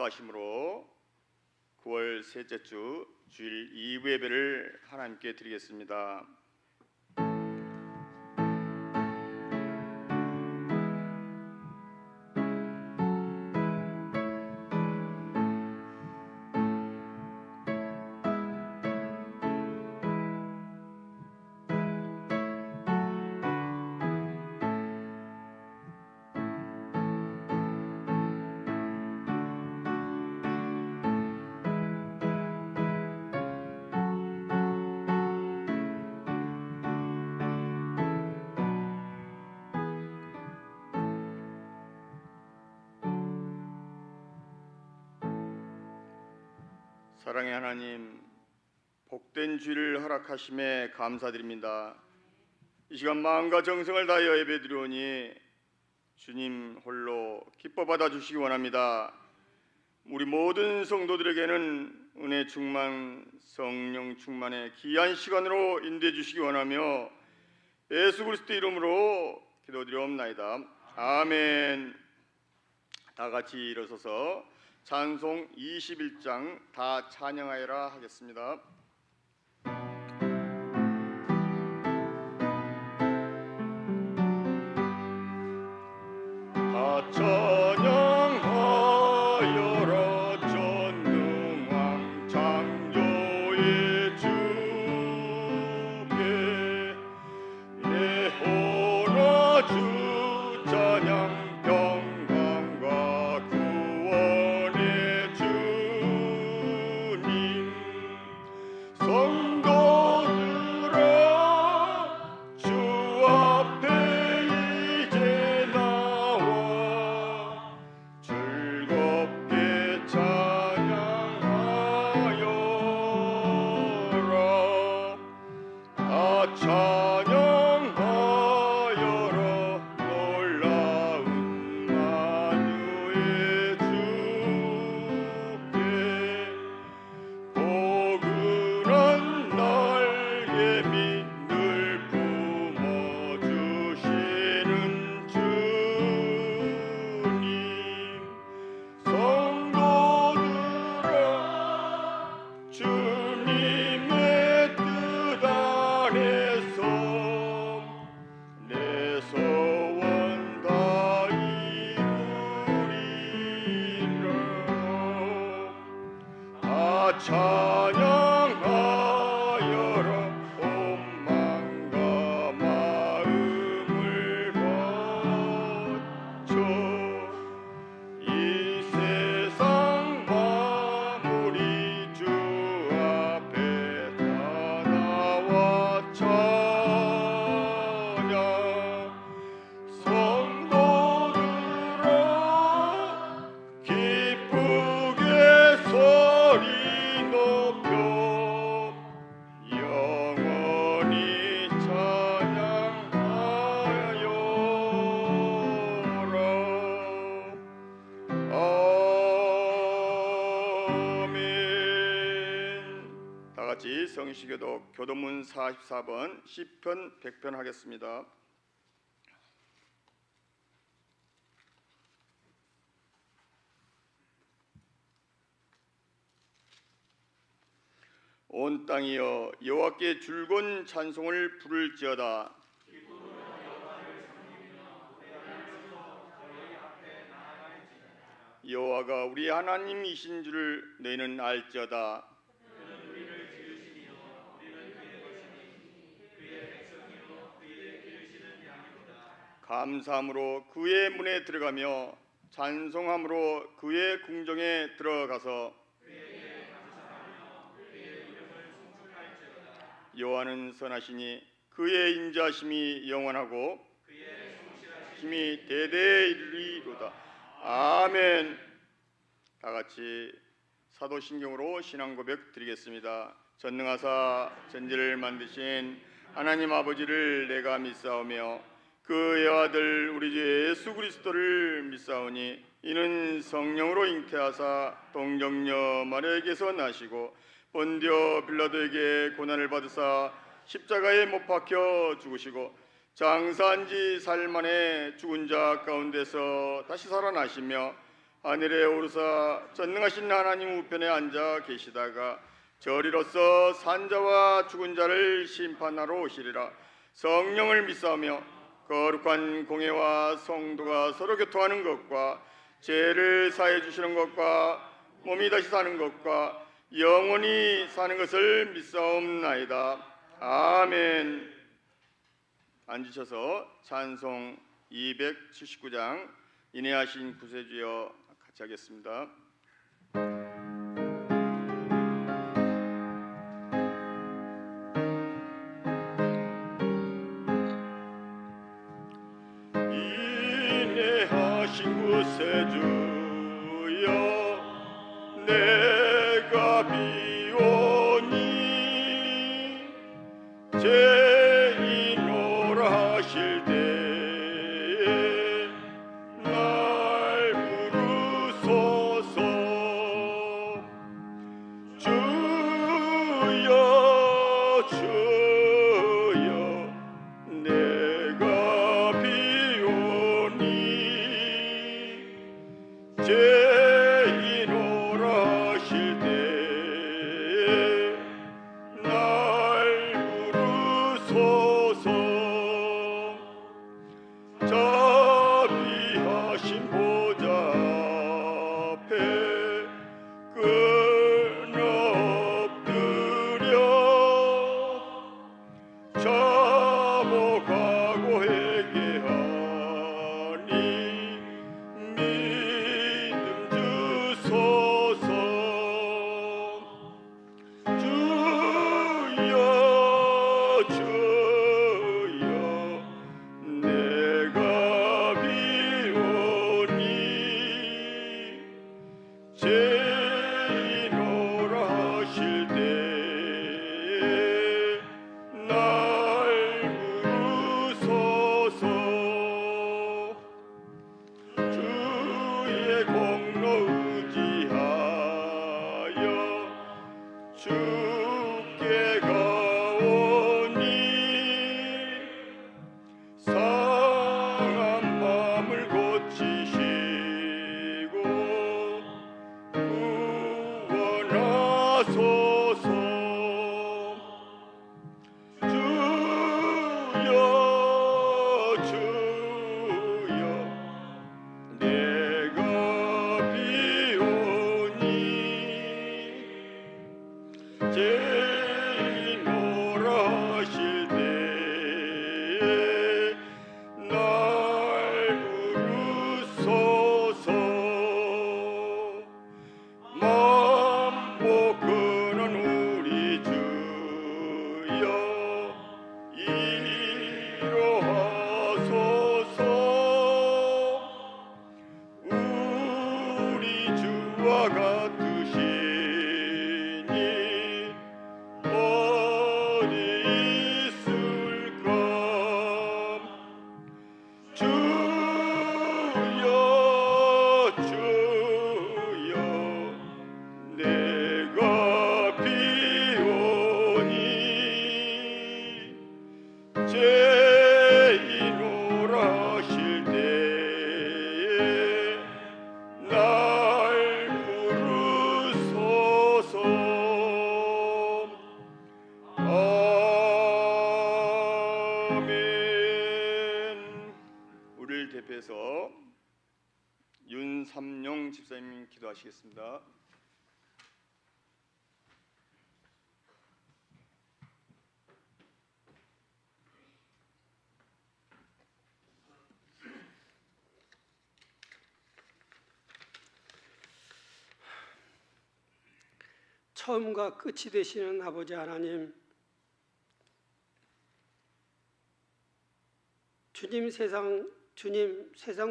인도하심으로 9월 셋째 주 주일 2부 예배를 하나님께 드리겠습니다. 사랑의 하나님, 복된 주일을 허락하심에 감사드립니다. 이 시간 마음과 정성을 다하여 예배드리오니 주님 홀로 기뻐 받아주시기 원합니다. 우리 모든 성도들에게는 은혜 충만, 성령 충만의 귀한 시간으로 인도해 주시기 원하며 예수 그리스도 이름으로 기도드리옵나이다. 아멘. 다 같이 일어서서 찬송 21장 다 찬양하여라 하겠습니다. 다 찬양하여라 전능왕 창조의 주께 예호라 주 찬양 성시교독 교도문 44번 시편 100편 하겠습니다. 온 땅이여 여호와께 줄곧 찬송을 부를지어다. 여호와가 우리 하나님이신 줄을 너희는 알지어다. 감사함으로 그의 문에 들어가며 찬송함으로 그의 궁정에 들어가서 여호와는 선하시니 그의 인자하심이 영원하고 힘이 대대에 이르리로다. 아멘. 다 같이 사도신경으로 신앙 고백 드리겠습니다. 전능하사 천지를 만드신 하나님 아버지를 내가 믿사오며 그의 아들 우리 주 예수 그리스도를 믿사오니 이는 성령으로 잉태하사 동정녀 마리아에게서 나시고 본디오 빌라도에게 고난을 받으사 십자가에 못 박혀 죽으시고 장사한 지 사흘 만에 죽은 자 가운데서 다시 살아나시며 하늘에 오르사 전능하신 하나님 우편에 앉아 계시다가 저리로서 산자와 죽은 자를 심판하러 오시리라. 성령을 믿사오며 거룩한 공예와 성도가 서로 교통하는 것과 죄를 사해 주시는 것과 몸이 다시 사는 것과 영원히 사는 것을 믿사옵나이다. 아멘. 앉으셔서 찬송 279장 인내하신 구세주여 같이 하겠습니다. 인내하신 구세주여 내가 비오니 죄인오라 하실 때에 날 부르소서. 주여 주여 내가 비오니 죄인오라 하실 때에 날 부르소서. 자비하신 보좌 앞에 끊어 엎드려 자복하고 회개하니 믿음 주소서. 주여 주여 내가 비오니 죄인오라 하실 때에 날 부르소서. 주의 공로 의지하여 주께 가오니 상한 마음을 고치시고 구원하소서. 주여 주여 내가 비오니 죄인오라 하실 때에 날 부르소서. 만복하는 우리 주여 이로하소서. 우리 주와 같으시니 어디 있을까. 주여 주여 내가 비오니 죄인오라 하실 때에 날 부르소서. 아멘. 우리를 대표해서 윤삼용 집사님 기도하시겠습니다. 처음과 끝이 되시는 아버지 하나님, 주님 세상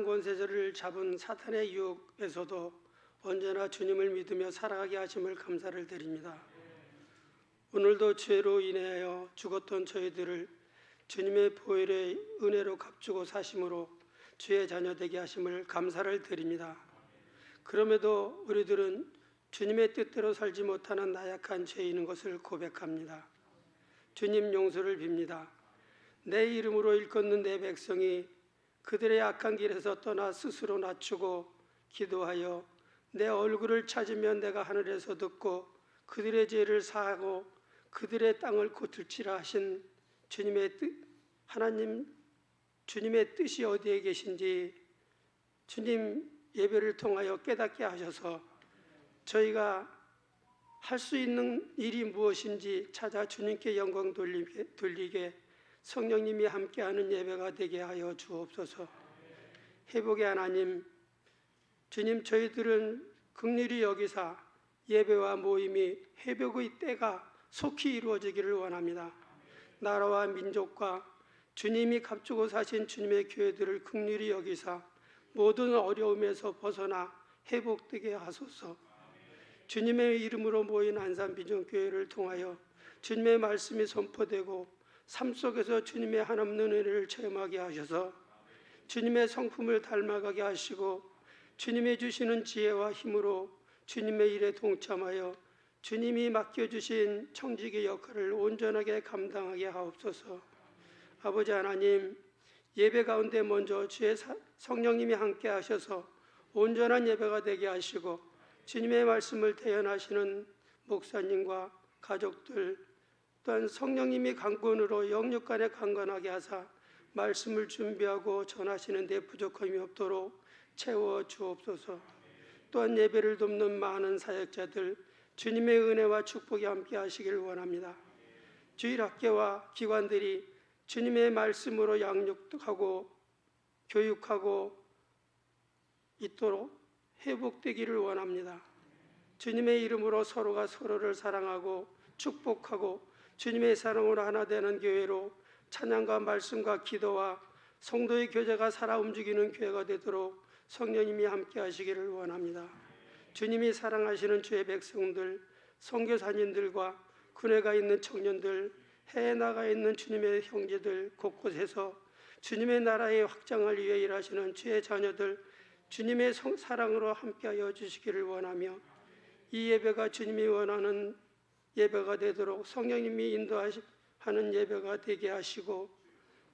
권세자를 잡은 사탄의 유혹에서도 언제나 주님을 믿으며 살아가게 하심을 감사를 드립니다. 오늘도 죄로 인하여 죽었던 저희들을 주님의 보혈의 은혜로 값주고 사심으로 주의 자녀 되게 하심을 감사를 드립니다. 그럼에도 우리들은 주님의 뜻대로 살지 못하는 나약한 죄인인 것을 고백합니다. 주님 용서를 빕니다. 내 이름으로 일컫는 내 백성이 그들의 악한 길에서 떠나 스스로 낮추고 기도하여 내 얼굴을 찾으면 내가 하늘에서 듣고 그들의 죄를 사하고 그들의 땅을 고칠지라 하신 주님의 주님의 뜻이 어디에 계신지 주님 예배를 통하여 깨닫게 하셔서 저희가 할 수 있는 일이 무엇인지 찾아 주님께 영광 돌리게 성령님이 함께하는 예배가 되게 하여 주옵소서. 회복의 하나님, 주님, 저희들은 긍휼히 여기사 예배와 모임이 회복의 때가 속히 이루어지기를 원합니다. 나라와 민족과 주님이 값주고 사신 주님의 교회들을 긍휼히 여기사 모든 어려움에서 벗어나 회복되게 하소서. 주님의 이름으로 모인 안산비전교회를 통하여 주님의 말씀이 선포되고 삶 속에서 주님의 한없는 은혜를 체험하게 하셔서 주님의 성품을 닮아가게 하시고 주님이 주시는 지혜와 힘으로 주님의 일에 동참하여 주님이 맡겨주신 청지기 역할을 온전하게 감당하게 하옵소서. 아버지 하나님, 예배 가운데 먼저 주의 성령님이 함께 하셔서 온전한 예배가 되게 하시고 주님의 말씀을 대연하시는 목사님과 가족들 또한 성령님이 강권으로 영육간에 강건하게 하사 말씀을 준비하고 전하시는 데 부족함이 없도록 채워 주옵소서. 또한 예배를 돕는 많은 사역자들 주님의 은혜와 축복이 함께 하시길 원합니다. 주일학교와 기관들이 주님의 말씀으로 양육하고 교육하고 있도록 회복되기를 원합니다. 주님의 이름으로 서로가 서로를 사랑하고 축복하고 주님의 사랑으로 하나 되는 교회로 찬양과 말씀과 기도와 성도의 교제가 살아 움직이는 교회가 되도록 성령님이 함께 하시기를 원합니다. 주님이 사랑하시는 주의 백성들, 선교사님들과 군에 가 있는 청년들, 해외 나가 있는 주님의 형제들 곳곳에서 주님의 나라의 확장을 위해 일하시는 주의 자녀들 주님의 사랑으로 함께하여 주시기를 원하며 이 예배가 주님이 원하는 예배가 되도록 성령님이 인도하는 예배가 되게 하시고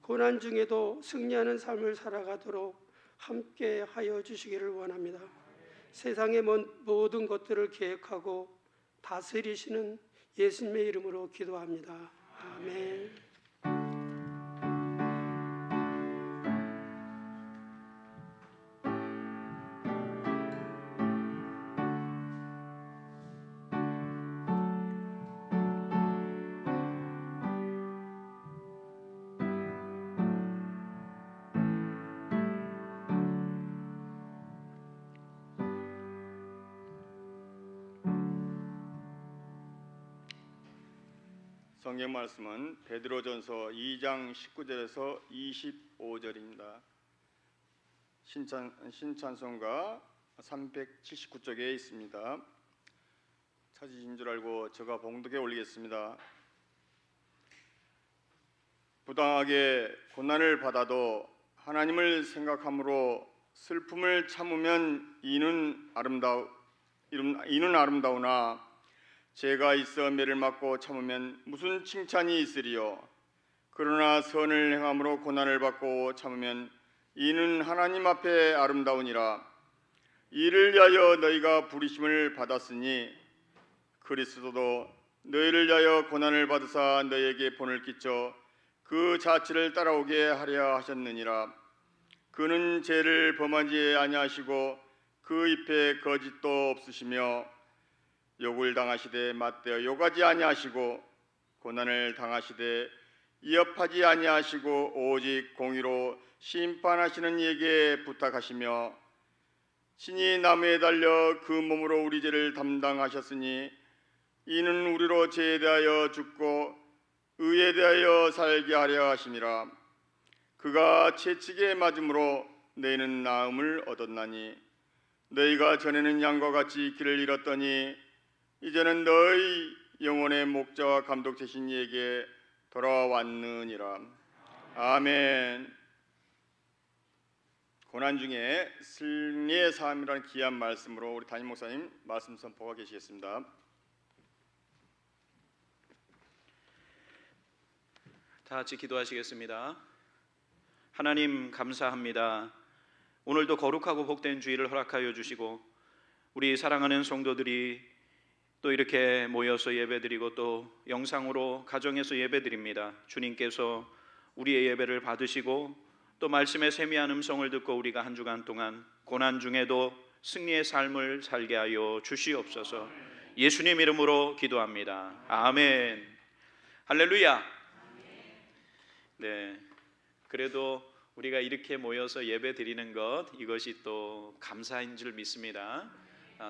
고난 중에도 승리하는 삶을 살아가도록 함께하여 주시기를 원합니다. 세상의 모든 것들을 계획하고 다스리시는 예수님의 이름으로 기도합니다. 아멘. 성경 말씀은 베드로전서 2장 19절에서 25절입니다. 신찬송가 379쪽에 있습니다. 찾으신 줄 알고 제가 봉독에 올리겠습니다. 부당하게 고난을 받아도 하나님을 생각함으로 슬픔을 참으면 이는 아름다우나 죄가 있어 매를 맞고 참으면 무슨 칭찬이 있으리요. 그러나 선을 행함으로 고난을 받고 참으면 이는 하나님 앞에 아름다우니라. 이를 위하여 너희가 부르심을 받았으니 그리스도도 너희를 위하여 고난을 받으사 너희에게 본을 끼쳐 그 자취를 따라오게 하려 하셨느니라. 그는 죄를 범하지 아니하시고 그 입에 거짓도 없으시며 욕을 당하시되 맞대어 욕하지 아니하시고 고난을 당하시되 이업하지 아니하시고 오직 공의로 심판하시는 이에게 부탁하시며 친히 나무에 달려 그 몸으로 우리 죄를 담당하셨으니 이는 우리로 죄에 대하여 죽고 의에 대하여 살게 하려 하심이라. 그가 채찍에 맞음으로 너희는 나음을 얻었나니 너희가 전에는 양과 같이 길을 잃었더니 이제는 너희 영혼의 목자와 감독 되신 이에게 돌아왔느니라. 아멘. 고난 중에 승리의 삶이라는 귀한 말씀으로 우리 담임 목사님 말씀 선포가 계시겠습니다. 다 같이 기도하시겠습니다. 하나님 감사합니다. 오늘도 거룩하고 복된 주일을 허락하여 주시고 우리 사랑하는 성도들이 또 이렇게 모여서 예배드리고 또 영상으로 가정에서 예배드립니다. 주님께서 우리의 예배를 받으시고 또 말씀의 세미한 음성을 듣고 우리가 한 주간 동안 고난 중에도 승리의 삶을 살게 하여 주시옵소서. 예수님 이름으로 기도합니다. 아멘. 할렐루야. 네, 그래도 우리가 이렇게 모여서 예배 드리는 것, 이것이 또 감사인 줄 믿습니다.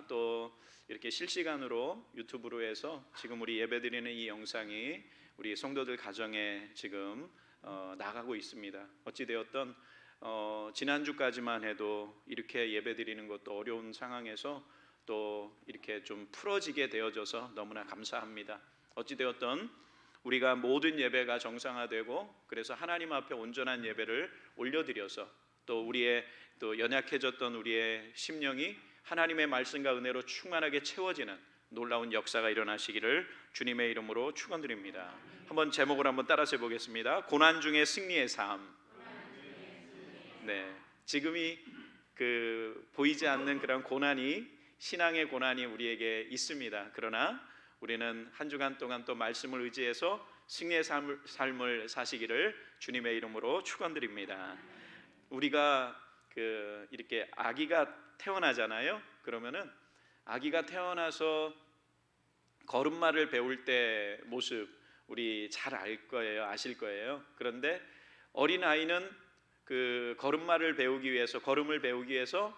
또 이렇게 실시간으로 유튜브로 해서 지금 우리 예배 드리는 이 영상이 우리 성도들 가정에 지금 나가고 있습니다. 어찌되었던 지난주까지만 해도 이렇게 예배 드리는 것도 어려운 상황에서 또 이렇게 좀 풀어지게 되어져서 너무나 감사합니다. 어찌되었던 우리가 모든 예배가 정상화되고 그래서 하나님 앞에 온전한 예배를 올려드려서 또 우리의 또 연약해졌던 우리의 심령이 하나님의 말씀과 은혜로 충만하게 채워지는 놀라운 역사가 일어나시기를 주님의 이름으로 축원드립니다. 한번 제목을 한번 따라서 해보겠습니다. 고난 중에 승리의 삶. 네, 지금이 보이지 않는 그런 고난이, 신앙의 고난이 우리에게 있습니다. 그러나 우리는 한 주간 동안 또 말씀을 의지해서 승리의 삶을 사시기를 주님의 이름으로 축원드립니다. 우리가 이렇게 아기가 태어나잖아요. 그러면은 아기가 태어나서 걸음마를 배울 때 모습 우리 잘 알 거예요, 아실 거예요. 그런데 어린 아이는 걸음마를 배우기 위해서, 걸음을 배우기 위해서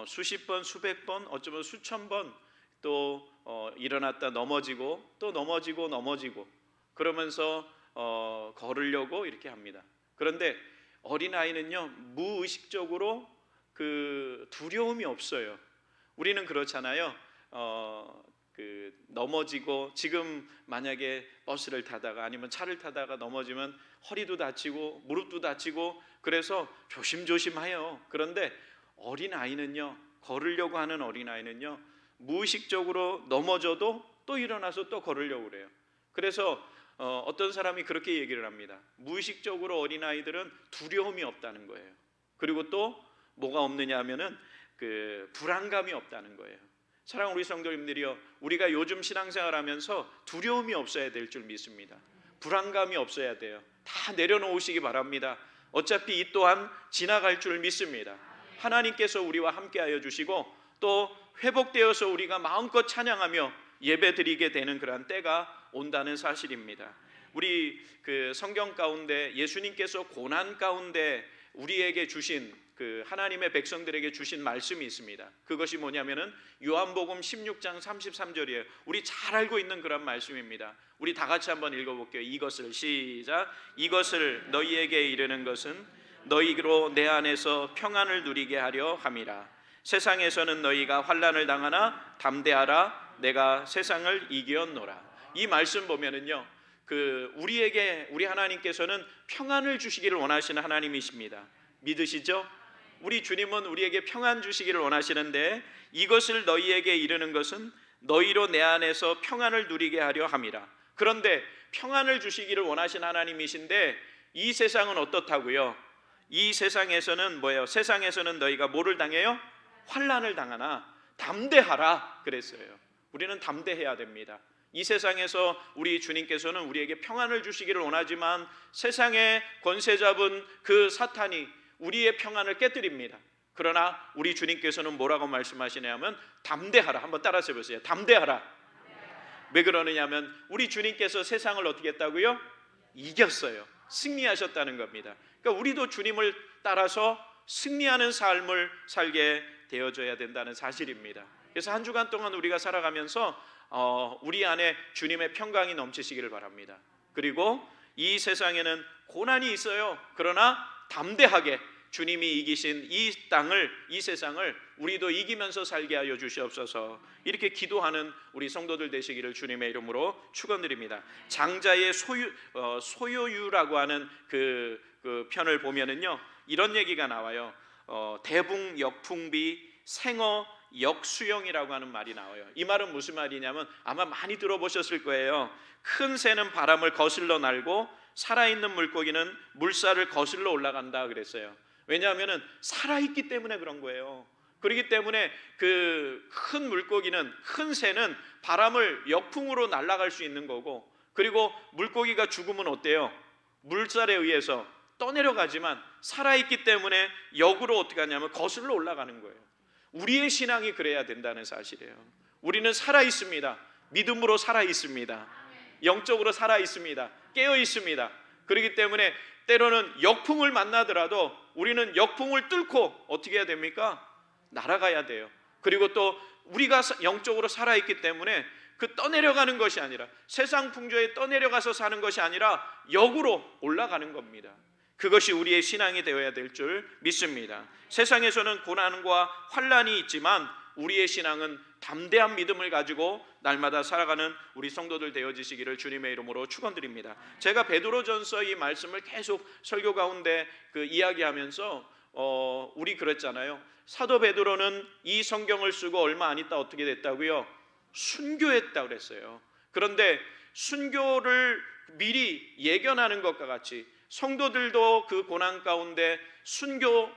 수십 번, 수백 번, 어쩌면 수천 번 또 일어났다 넘어지고 또 넘어지고 그러면서 걸으려고 이렇게 합니다. 그런데 어린 아이는요 무의식적으로 두려움이 없어요. 우리는 그렇잖아요. 넘어지고 지금 만약에 버스를 타다가 아니면 차를 타다가 넘어지면 허리도 다치고 무릎도 다치고 그래서 조심조심해요. 그런데 어린 아이는요, 걸으려고 하는 어린 아이는요 무의식적으로 넘어져도 또 일어나서 또 걸으려고 그래요. 그래서 어떤 사람이 그렇게 얘기를 합니다. 무의식적으로 어린 아이들은 두려움이 없다는 거예요. 그리고 또 뭐가 없느냐 하면은 불안감이 없다는 거예요. 사랑하는 우리 성도님들이요, 우리가 요즘 신앙생활하면서 두려움이 없어야 될 줄 믿습니다. 불안감이 없어야 돼요. 다 내려놓으시기 바랍니다. 어차피 이 또한 지나갈 줄 믿습니다. 하나님께서 우리와 함께하여 주시고 또 회복되어서 우리가 마음껏 찬양하며 예배드리게 되는 그러한 때가 온다는 사실입니다. 우리 성경 가운데 예수님께서 고난 가운데 우리에게 주신 하나님의 백성들에게 주신 말씀이 있습니다. 그것이 뭐냐면은 요한복음 16장 33절이에요. 우리 잘 알고 있는 그런 말씀입니다. 우리 다 같이 한번 읽어볼게요. 이것을 시작. 이것을 너희에게 이르는 것은 너희로 내 안에서 평안을 누리게 하려 함이라. 세상에서는 너희가 환난을 당하나 담대하라. 내가 세상을 이겼노라. 이 말씀 보면은요, 우리 하나님께서는 평안을 주시기를 원하시는 하나님이십니다. 믿으시죠? 우리 주님은 우리에게 평안 주시기를 원하시는데 이것을 너희에게 이르는 것은 너희로 내 안에서 평안을 누리게 하려 함이라. 그런데 평안을 주시기를 원하시는 하나님이신데 이 세상은 어떻다고요? 이 세상에서는 뭐예요? 세상에서는 너희가 뭐를 당해요? 환난을 당하나 담대하라 그랬어요. 우리는 담대해야 됩니다. 이 세상에서 우리 주님께서는 우리에게 평안을 주시기를 원하지만 세상의 권세 잡은 사탄이 우리의 평안을 깨뜨립니다. 그러나 우리 주님께서는 뭐라고 말씀하시냐면 담대하라. 한번 따라서 해보세요. 담대하라. 왜 그러느냐면 우리 주님께서 세상을 어떻게 했다고요? 이겼어요. 승리하셨다는 겁니다. 그러니까 우리도 주님을 따라서 승리하는 삶을 살게 되어져야 된다는 사실입니다. 그래서 한 주간 동안 우리가 살아가면서 우리 안에 주님의 평강이 넘치시기를 바랍니다. 그리고 이 세상에는 고난이 있어요. 그러나 담대하게 주님이 이기신 이 땅을, 이 세상을 우리도 이기면서 살게 하여 주시옵소서. 이렇게 기도하는 우리 성도들 되시기를 주님의 이름으로 축원드립니다. 장자의 소요유라고 하는 그 편을 보면은요 이런 얘기가 나와요. 대붕 역풍비 생어 역수영이라고 하는 말이 나와요. 이 말은 무슨 말이냐면 아마 많이 들어보셨을 거예요. 큰 새는 바람을 거슬러 날고 살아있는 물고기는 물살을 거슬러 올라간다 그랬어요. 왜냐하면은 살아있기 때문에 그런 거예요. 그렇기 때문에 그 큰 물고기는, 큰 새는 바람을 역풍으로 날아갈 수 있는 거고, 그리고 물고기가 죽으면 어때요? 물살에 의해서 떠내려가지만 살아있기 때문에 역으로 어떻게 하냐면 거슬러 올라가는 거예요. 우리의 신앙이 그래야 된다는 사실이에요. 우리는 살아있습니다. 믿음으로 살아있습니다. 영적으로 살아있습니다. 깨어있습니다. 그렇기 때문에 때로는 역풍을 만나더라도 우리는 역풍을 뚫고 어떻게 해야 됩니까? 날아가야 돼요. 그리고 또 우리가 영적으로 살아있기 때문에 그 떠내려가는 것이 아니라, 세상 풍조에 떠내려가서 사는 것이 아니라 역으로 올라가는 겁니다. 그것이 우리의 신앙이 되어야 될 줄 믿습니다. 세상에서는 고난과 환난이 있지만 우리의 신앙은 담대한 믿음을 가지고 날마다 살아가는 우리 성도들 되어지시기를 주님의 이름으로 축원드립니다. 제가 베드로전서 이 말씀을 계속 설교 가운데 이야기하면서 우리 그랬잖아요. 사도 베드로는 이 성경을 쓰고 얼마 안 있다 어떻게 됐다고요? 순교했다고 그랬어요. 그런데 순교를 미리 예견하는 것과 같이 성도들도 그 고난 가운데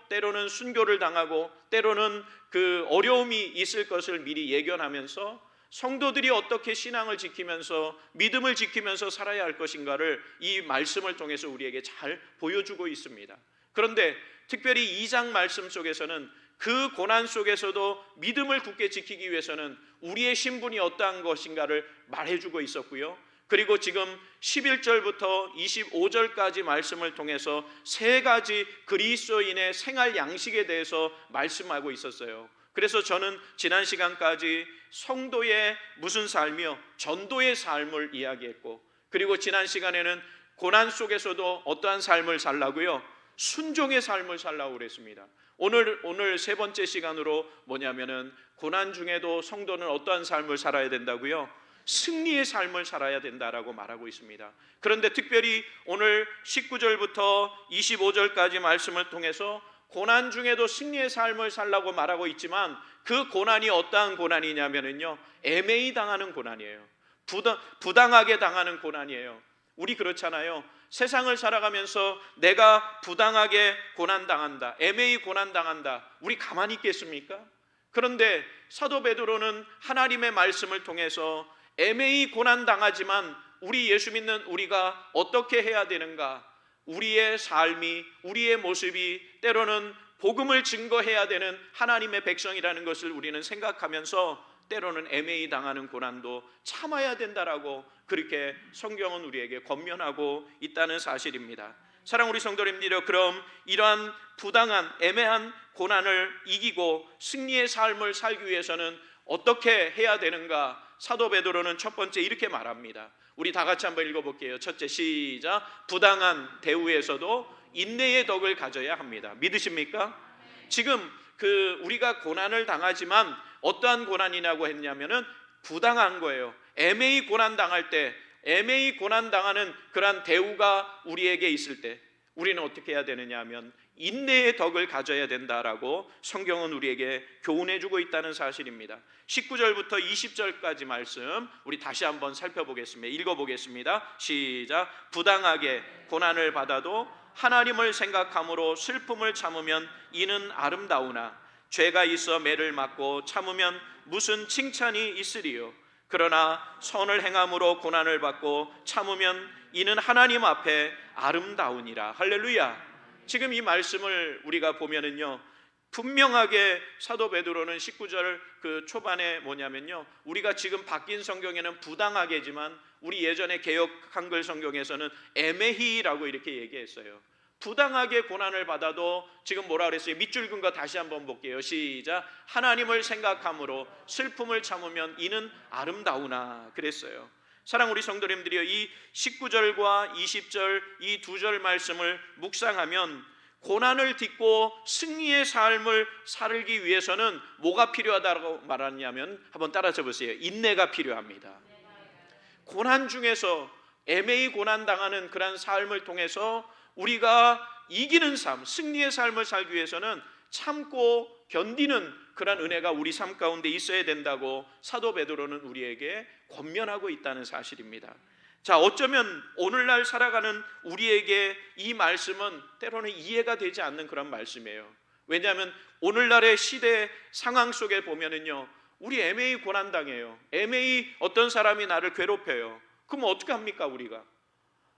때로는 순교를 당하고 때로는 그 어려움이 있을 것을 미리 예견하면서 성도들이 어떻게 신앙을 지키면서 믿음을 지키면서 살아야 할 것인가를 이 말씀을 통해서 우리에게 잘 보여주고 있습니다. 그런데 특별히 2장 말씀 속에서는 그 고난 속에서도 믿음을 굳게 지키기 위해서는 우리의 신분이 어떠한 것인가를 말해주고 있었고요. 그리고 지금 11절부터 25절까지 말씀을 통해서 세 가지 그리스도인의 생활 양식에 대해서 말씀하고 있었어요. 그래서 저는 지난 시간까지 성도의 무슨 삶이요? 전도의 삶을 이야기했고, 그리고 지난 시간에는 고난 속에서도 어떠한 삶을 살라고요? 순종의 삶을 살라고 그랬습니다. 오늘 세 번째 시간으로 뭐냐면은 고난 중에도 성도는 어떠한 삶을 살아야 된다고요? 승리의 삶을 살아야 된다라고 말하고 있습니다. 그런데 특별히 오늘 19절부터 25절까지 말씀을 통해서 고난 중에도 승리의 삶을 살라고 말하고 있지만 그 고난이 어떠한 고난이냐면요, 애매히 당하는 고난이에요. 부당하게 당하는 고난이에요. 우리 그렇잖아요. 세상을 살아가면서 내가 부당하게 고난당한다, 애매히 고난당한다, 우리 가만히 있겠습니까? 그런데 사도 베드로는 하나님의 말씀을 통해서 애매히 고난당하지만 우리 예수 믿는 우리가 어떻게 해야 되는가, 우리의 삶이, 우리의 모습이 때로는 복음을 증거해야 되는 하나님의 백성이라는 것을 우리는 생각하면서 때로는 애매히 당하는 고난도 참아야 된다라고 그렇게 성경은 우리에게 권면하고 있다는 사실입니다. 사랑 우리 성도님들이여, 그럼 이러한 부당한 애매한 고난을 이기고 승리의 삶을 살기 위해서는 어떻게 해야 되는가? 사도 베드로는 첫 번째 이렇게 말합니다. 우리 다 같이 한번 읽어볼게요. 첫째, 시작. 부당한 대우에서도 인내의 덕을 가져야 합니다. 믿으십니까? 지금 우리가 고난을 당하지만 어떠한 고난이냐고 했냐면은 부당한 거예요. 애매히 고난 당할 때, 애매히 고난 당하는 그러한 대우가 우리에게 있을 때 우리는 어떻게 해야 되느냐 하면 인내의 덕을 가져야 된다라고 성경은 우리에게 교훈해주고 있다는 사실입니다. 19절부터 20절까지 말씀 우리 다시 한번 살펴보겠습니다. 읽어보겠습니다. 시작. 부당하게 고난을 받아도 하나님을 생각함으로 슬픔을 참으면 이는 아름다우나 죄가 있어 매를 맞고 참으면 무슨 칭찬이 있으리요. 그러나 선을 행함으로 고난을 받고 참으면 이는 하나님 앞에 아름다우니라. 할렐루야. 지금 이 말씀을 우리가 보면은요, 분명하게 사도 베드로는 19절 그 초반에 뭐냐면요, 우리가 지금 바뀐 성경에는 부당하게지만 우리 예전에 개역 한글 성경에서는 애매히라고 이렇게 얘기했어요. 부당하게 고난을 받아도 지금 뭐라 그랬어요? 밑줄 긋은 거 다시 한번 볼게요. 시작. 하나님을 생각함으로 슬픔을 참으면 이는 아름다우나 그랬어요. 사랑 우리 성도님들이여, 이 19절과 20절 이 두 절 말씀을 묵상하면 고난을 딛고 승리의 삶을 살기 위해서는 뭐가 필요하다고 말하냐면 한번 따라서 보세요. 인내가 필요합니다. 고난 중에서 애매히 고난당하는 그런 삶을 통해서 우리가 이기는 삶, 승리의 삶을 살기 위해서는 참고 견디는 그런 은혜가 우리 삶 가운데 있어야 된다고 사도 베드로는 우리에게 권면하고 있다는 사실입니다. 자, 어쩌면 오늘날 살아가는 우리에게 이 말씀은 때로는 이해가 되지 않는 그런 말씀이에요. 왜냐하면 오늘날의 시대 상황 속에 보면은요, 우리 애매히 고난당해요. 애매히 어떤 사람이 나를 괴롭혀요. 그럼 어떻게 합니까?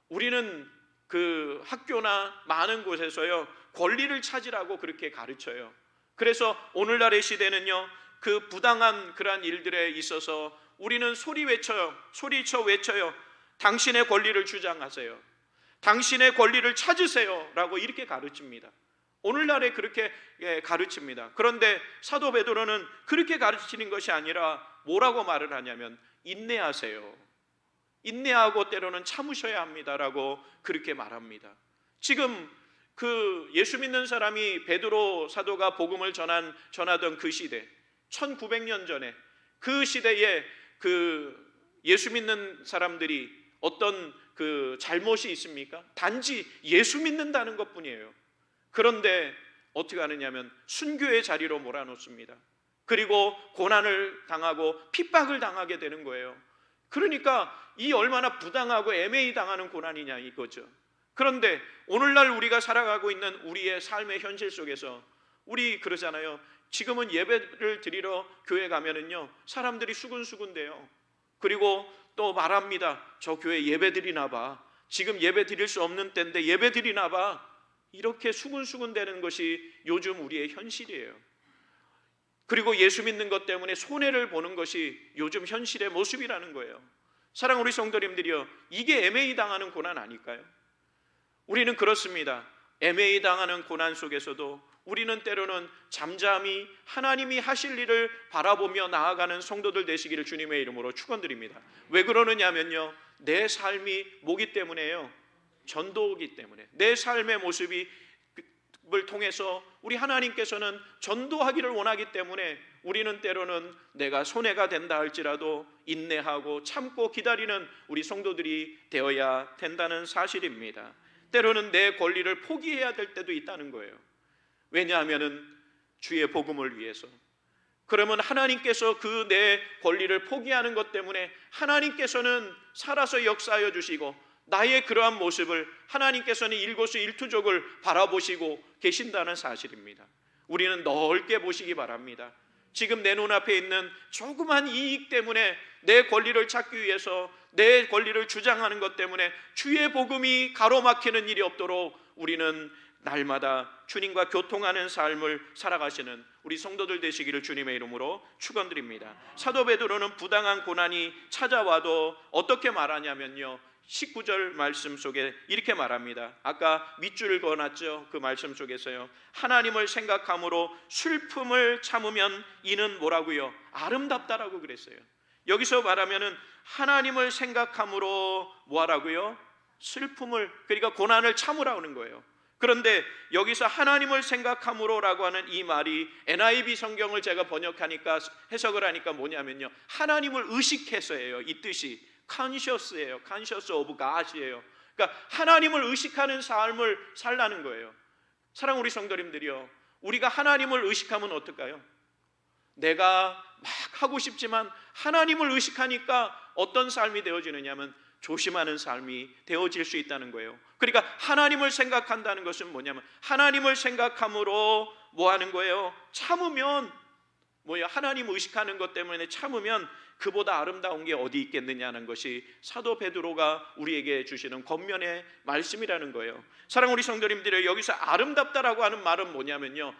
우리는 그 학교나 많은 곳에서요, 권리를 찾으라고 그렇게 가르쳐요. 그래서 오늘날의 시대는요, 그 부당한 그러한 일들에 있어서 우리는 소리쳐 외쳐요. 당신의 권리를 주장하세요. 당신의 권리를 찾으세요. 라고 이렇게 가르칩니다. 오늘날에 그렇게 가르칩니다. 그런데 사도 베드로는 그렇게 가르치는 것이 아니라 뭐라고 말을 하냐면 인내하세요. 인내하고 때로는 참으셔야 합니다라고 그렇게 말합니다. 지금 그 예수 믿는 사람이 베드로 사도가 복음을 전하던 그 시대, 1900년 전에 그 시대에 그 예수 믿는 사람들이 어떤 그 잘못이 있습니까? 단지 예수 믿는다는 것뿐이에요. 그런데 어떻게 하느냐면 순교의 자리로 몰아놓습니다. 그리고 고난을 당하고 핍박을 당하게 되는 거예요. 그러니까 이 얼마나 부당하고 애매히 당하는 고난이냐 이거죠. 그런데 오늘날 우리가 살아가고 있는 우리의 삶의 현실 속에서 우리 그러잖아요. 지금은 예배를 드리러 교회 가면은요, 사람들이 수군수군대요. 그리고 또 말합니다. 저 교회 예배 드리나 봐. 지금 예배 드릴 수 없는 때인데 예배 드리나 봐. 이렇게 수군수군대는 것이 요즘 우리의 현실이에요. 그리고 예수 믿는 것 때문에 손해를 보는 것이 요즘 현실의 모습이라는 거예요. 사랑하는 우리 성도님들이요, 이게 애매히 당하는 고난 아닐까요? 우리는 그렇습니다. 애매히 당하는 고난 속에서도 우리는 때로는 잠잠히 하나님이 하실 일을 바라보며 나아가는 성도들 되시기를 주님의 이름으로 축원드립니다. 왜 그러느냐면요, 내 삶이 뭐기 때문에요? 전도이기 때문에. 내 삶의 모습을 통해서 우리 하나님께서는 전도하기를 원하기 때문에 우리는 때로는 내가 손해가 된다 할지라도 인내하고 참고 기다리는 우리 성도들이 되어야 된다는 사실입니다. 때로는 내 권리를 포기해야 될 때도 있다는 거예요. 왜냐하면은 주의 복음을 위해서. 그러면 하나님께서 그 내 권리를 포기하는 것 때문에 하나님께서는 살아서 역사하여 주시고 나의 그러한 모습을 하나님께서는 일거수일투족을 바라보시고 계신다는 사실입니다. 우리는 넓게 보시기 바랍니다. 지금 내 눈앞에 있는 조그만 이익 때문에 내 권리를 찾기 위해서 내 권리를 주장하는 것 때문에 주의 복음이 가로막히는 일이 없도록 우리는 날마다 주님과 교통하는 삶을 살아가시는 우리 성도들 되시기를 주님의 이름으로 축원드립니다. 사도 베드로는 부당한 고난이 찾아와도 어떻게 말하냐면요, 19절 말씀 속에 이렇게 말합니다. 아까 밑줄을 그어놨죠. 그 말씀 속에서요, 하나님을 생각함으로 슬픔을 참으면 이는 뭐라고요? 아름답다라고 그랬어요. 여기서 말하면은 하나님을 생각함으로 뭐하라고요? 슬픔을, 그러니까 고난을 참으라는 거예요. 그런데 여기서 하나님을 생각함으로라고 하는 이 말이 NIV 성경을 제가 번역하니까 해석을 하니까 뭐냐면요, 하나님을 의식해서예요. 이 뜻이 conscious예요. conscious of God이에요. 그러니까 하나님을 의식하는 삶을 살라는 거예요. 사랑하는 우리 성도님들이요, 우리가 하나님을 의식하면 어떨까요? 내가 막 하고 싶지만 하나님을 의식하니까 어떤 삶이 되어지느냐면 조심하는 삶이 되어질 수 있다는 거예요. 그러니까 하나님을 생각한다는 것은 뭐냐면 하나님을 생각함으로 뭐 하는 거예요? 참으면 뭐야? 하나님 의식하는 것 때문에 참으면 그보다 아름다운 게 어디 있겠느냐는 것이 사도 베드로가 우리에게 주시는 권면의 말씀이라는 거예요. 사랑하는 우리 성도님들이, 여기서 아름답다라고 하는 말은 뭐냐면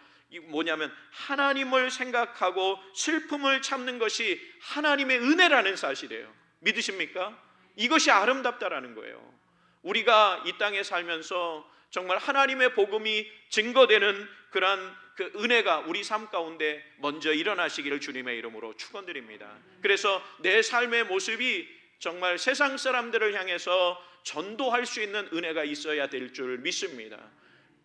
하나님을 생각하고 슬픔을 참는 것이 하나님의 은혜라는 사실이에요. 믿으십니까? 이것이 아름답다라는 거예요. 우리가 이 땅에 살면서 정말 하나님의 복음이 증거되는 그러한 그 은혜가 우리 삶 가운데 먼저 일어나시기를 주님의 이름으로 축원드립니다. 그래서 내 삶의 모습이 정말 세상 사람들을 향해서 전도할 수 있는 은혜가 있어야 될 줄 믿습니다.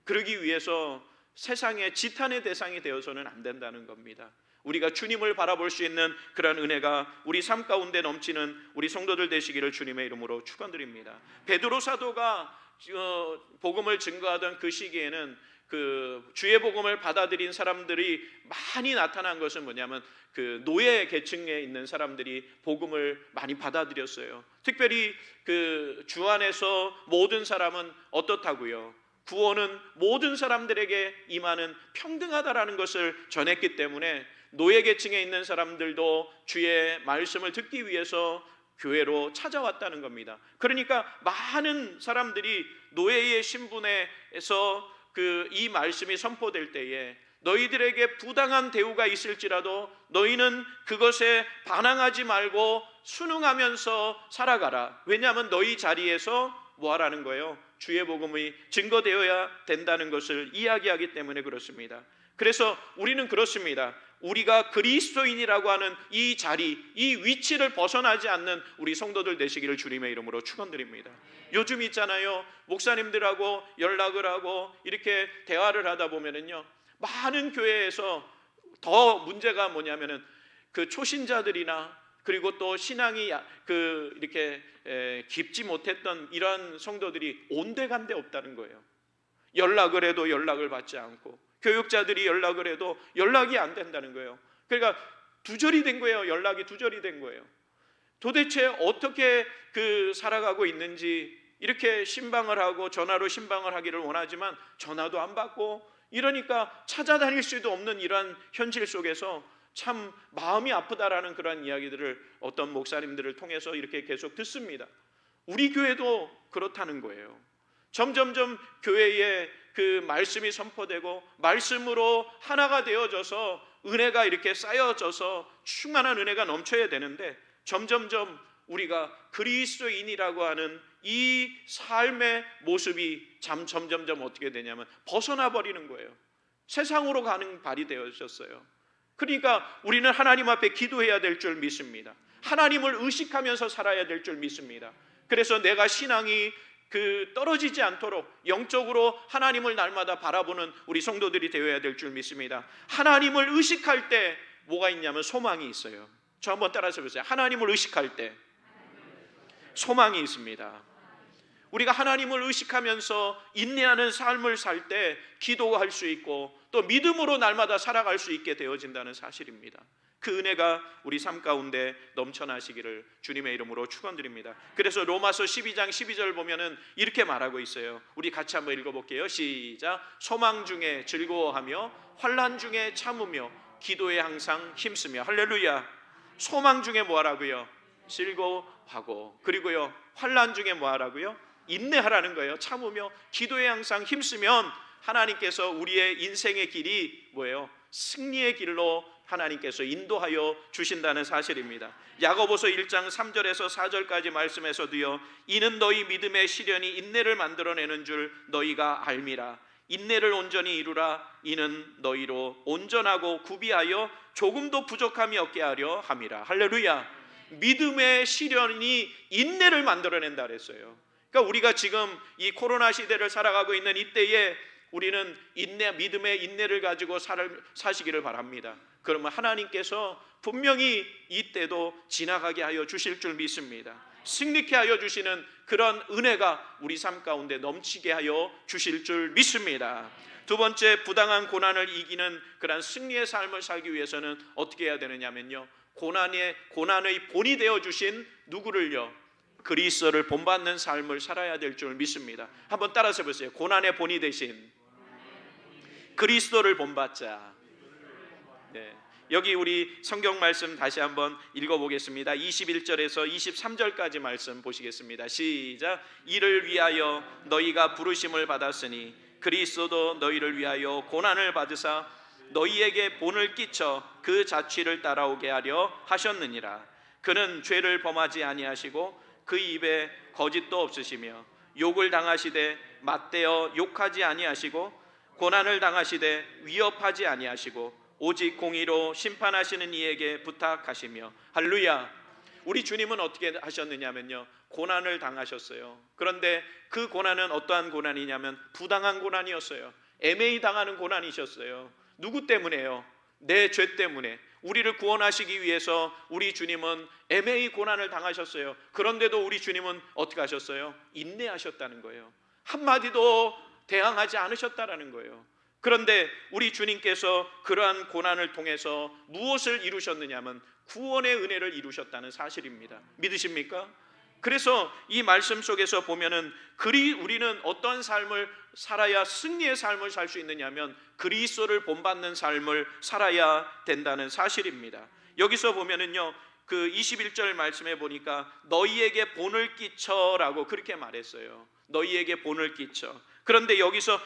그러기 위해서 세상의 지탄의 대상이 되어서는 안 된다는 겁니다. 우리가 주님을 바라볼 수 있는 그런 은혜가 우리 삶 가운데 넘치는 우리 성도들 되시기를 주님의 이름으로 축원드립니다. 베드로 사도가 복음을 증거하던 그 시기에는 그 주의 복음을 받아들인 사람들이 많이 나타난 것은 뭐냐면 그 노예 계층에 있는 사람들이 복음을 많이 받아들였어요. 특별히 그 주 안에서 모든 사람은 어떻다고요? 구원은 모든 사람들에게 임하는 평등하다라는 것을 전했기 때문에 노예 계층에 있는 사람들도 주의 말씀을 듣기 위해서 교회로 찾아왔다는 겁니다. 그러니까 많은 사람들이 노예의 신분에서 이 말씀이 선포될 때에 너희들에게 부당한 대우가 있을지라도 너희는 그것에 반항하지 말고 순응하면서 살아가라. 왜냐하면 너희 자리에서 뭐 하라는 거예요? 주의 복음이 증거되어야 된다는 것을 이야기하기 때문에 그렇습니다. 그래서 우리는 그렇습니다. 우리가 그리스도인이라고 하는 이 자리, 이 위치를 벗어나지 않는 우리 성도들 되시기를 주님의 이름으로 축원드립니다. 요즘 있잖아요, 목사님들하고 연락을 하고 이렇게 대화를 하다 보면은요, 많은 교회에서 더 문제가 뭐냐면은 그 초신자들이나 그리고 또 신앙이 이렇게 깊지 못했던 이러한 성도들이 온데간데 없다는 거예요. 연락을 해도 연락을 받지 않고, 교육자들이 연락을 해도 연락이 안 된다는 거예요. 그러니까 두절이 된 거예요. 연락이 두절이 된 거예요. 도대체 어떻게 살아가고 있는지, 이렇게 신방을 하고 전화로 신방을 하기를 원하지만 전화도 안 받고, 이러니까 찾아다닐 수도 없는 이러한 현실 속에서 참 마음이 아프다라는 그런 이야기들을 어떤 목사님들을 통해서 이렇게 계속 듣습니다. 우리 교회도 그렇다는 거예요. 점점점 교회에 그 말씀이 선포되고 말씀으로 하나가 되어져서 은혜가 이렇게 쌓여져서 충만한 은혜가 넘쳐야 되는데, 점점점 우리가 그리스도인이라고 하는 이 삶의 모습이 점점점 어떻게 되냐면 벗어나 버리는 거예요. 세상으로 가는 발이 되어졌어요. 그러니까 우리는 하나님 앞에 기도해야 될 줄 믿습니다. 하나님을 의식하면서 살아야 될 줄 믿습니다. 그래서 내가 신앙이 떨어지지 않도록 영적으로 하나님을 날마다 바라보는 우리 성도들이 되어야 될 줄 믿습니다. 하나님을 의식할 때 뭐가 있냐면 소망이 있어요. 저 한번 따라서 보세요. 하나님을 의식할 때 소망이 있습니다. 우리가 하나님을 의식하면서 인내하는 삶을 살 때 기도할 수 있고 또 믿음으로 날마다 살아갈 수 있게 되어진다는 사실입니다. 그 은혜가 우리 삶 가운데 넘쳐나시기를 주님의 이름으로 축원드립니다. 그래서 로마서 12장 12절 보면은 이렇게 말하고 있어요. 우리 같이 한번 읽어볼게요. 시작. 소망 중에 즐거워하며 환난 중에 참으며 기도에 항상 힘쓰며. 할렐루야. 소망 중에 뭐 하라고요? 즐거워하고, 그리고요 환난 중에 뭐 하라고요? 인내하라는 거예요. 참으며 기도에 항상 힘쓰면 하나님께서 우리의 인생의 길이 뭐예요? 승리의 길로 하나님께서 인도하여 주신다는 사실입니다. 야고보서 1장 3절에서 4절까지 말씀에서도요, 이는 너희 믿음의 시련이 인내를 만들어내는 줄 너희가 알미라. 인내를 온전히 이루라. 이는 너희로 온전하고 구비하여 조금도 부족함이 없게 하려 함이라. 할렐루야. 믿음의 시련이 인내를 만들어낸다 그랬어요. 그러니까 우리가 지금 이 코로나 시대를 살아가고 있는 이때에 우리는 믿음의 인내를 가지고 사시기를 바랍니다. 그러면 하나님께서 분명히 이때도 지나가게 하여 주실 줄 믿습니다. 승리케 하여 주시는 그런 은혜가 우리 삶 가운데 넘치게 하여 주실 줄 믿습니다. 두 번째, 부당한 고난을 이기는 그런 승리의 삶을 살기 위해서는 어떻게 해야 되느냐면요, 고난의 본이 되어 주신 누구를요? 그리스도를 본받는 삶을 살아야 될 줄 믿습니다. 한번 따라서 보세요. 고난의 본이 되신 그리스도를 본받자. 네. 여기 우리 성경 말씀 다시 한번 읽어보겠습니다. 21절에서 23절까지 말씀 보시겠습니다. 시작. 이를 위하여 너희가 부르심을 받았으니 그리스도도 너희를 위하여 고난을 받으사 너희에게 본을 끼쳐 그 자취를 따라오게 하려 하셨느니라. 그는 죄를 범하지 아니하시고 그 입에 거짓도 없으시며 욕을 당하시되 맞대어 욕하지 아니하시고 고난을 당하시되 위협하지 아니하시고 오직 공의로 심판하시는 이에게 부탁하시며. 할렐루야. 우리 주님은 어떻게 하셨느냐면요, 고난을 당하셨어요. 그런데 그 고난은 어떠한 고난이냐면 부당한 고난이었어요. 애매히 당하는 고난이셨어요. 누구 때문에요? 내 죄 때문에. 우리를 구원하시기 위해서 우리 주님은 애매히 고난을 당하셨어요. 그런데도 우리 주님은 어떻게 하셨어요? 인내하셨다는 거예요. 한마디도 대항하지 않으셨다라는 거예요. 그런데 우리 주님께서 그러한 고난을 통해서 무엇을 이루셨느냐면 구원의 은혜를 이루셨다는 사실입니다. 믿으십니까? 그래서 이 말씀 속에서 보면은 우리는 어떤 삶을 살아야 승리의 삶을 살 수 있느냐면 그리스도를 본받는 삶을 살아야 된다는 사실입니다. 여기서 보면은요, 그 21절 말씀에 보니까 너희에게 본을 끼쳐라고 그렇게 말했어요. 너희에게 본을 끼쳐. 그런데 여기서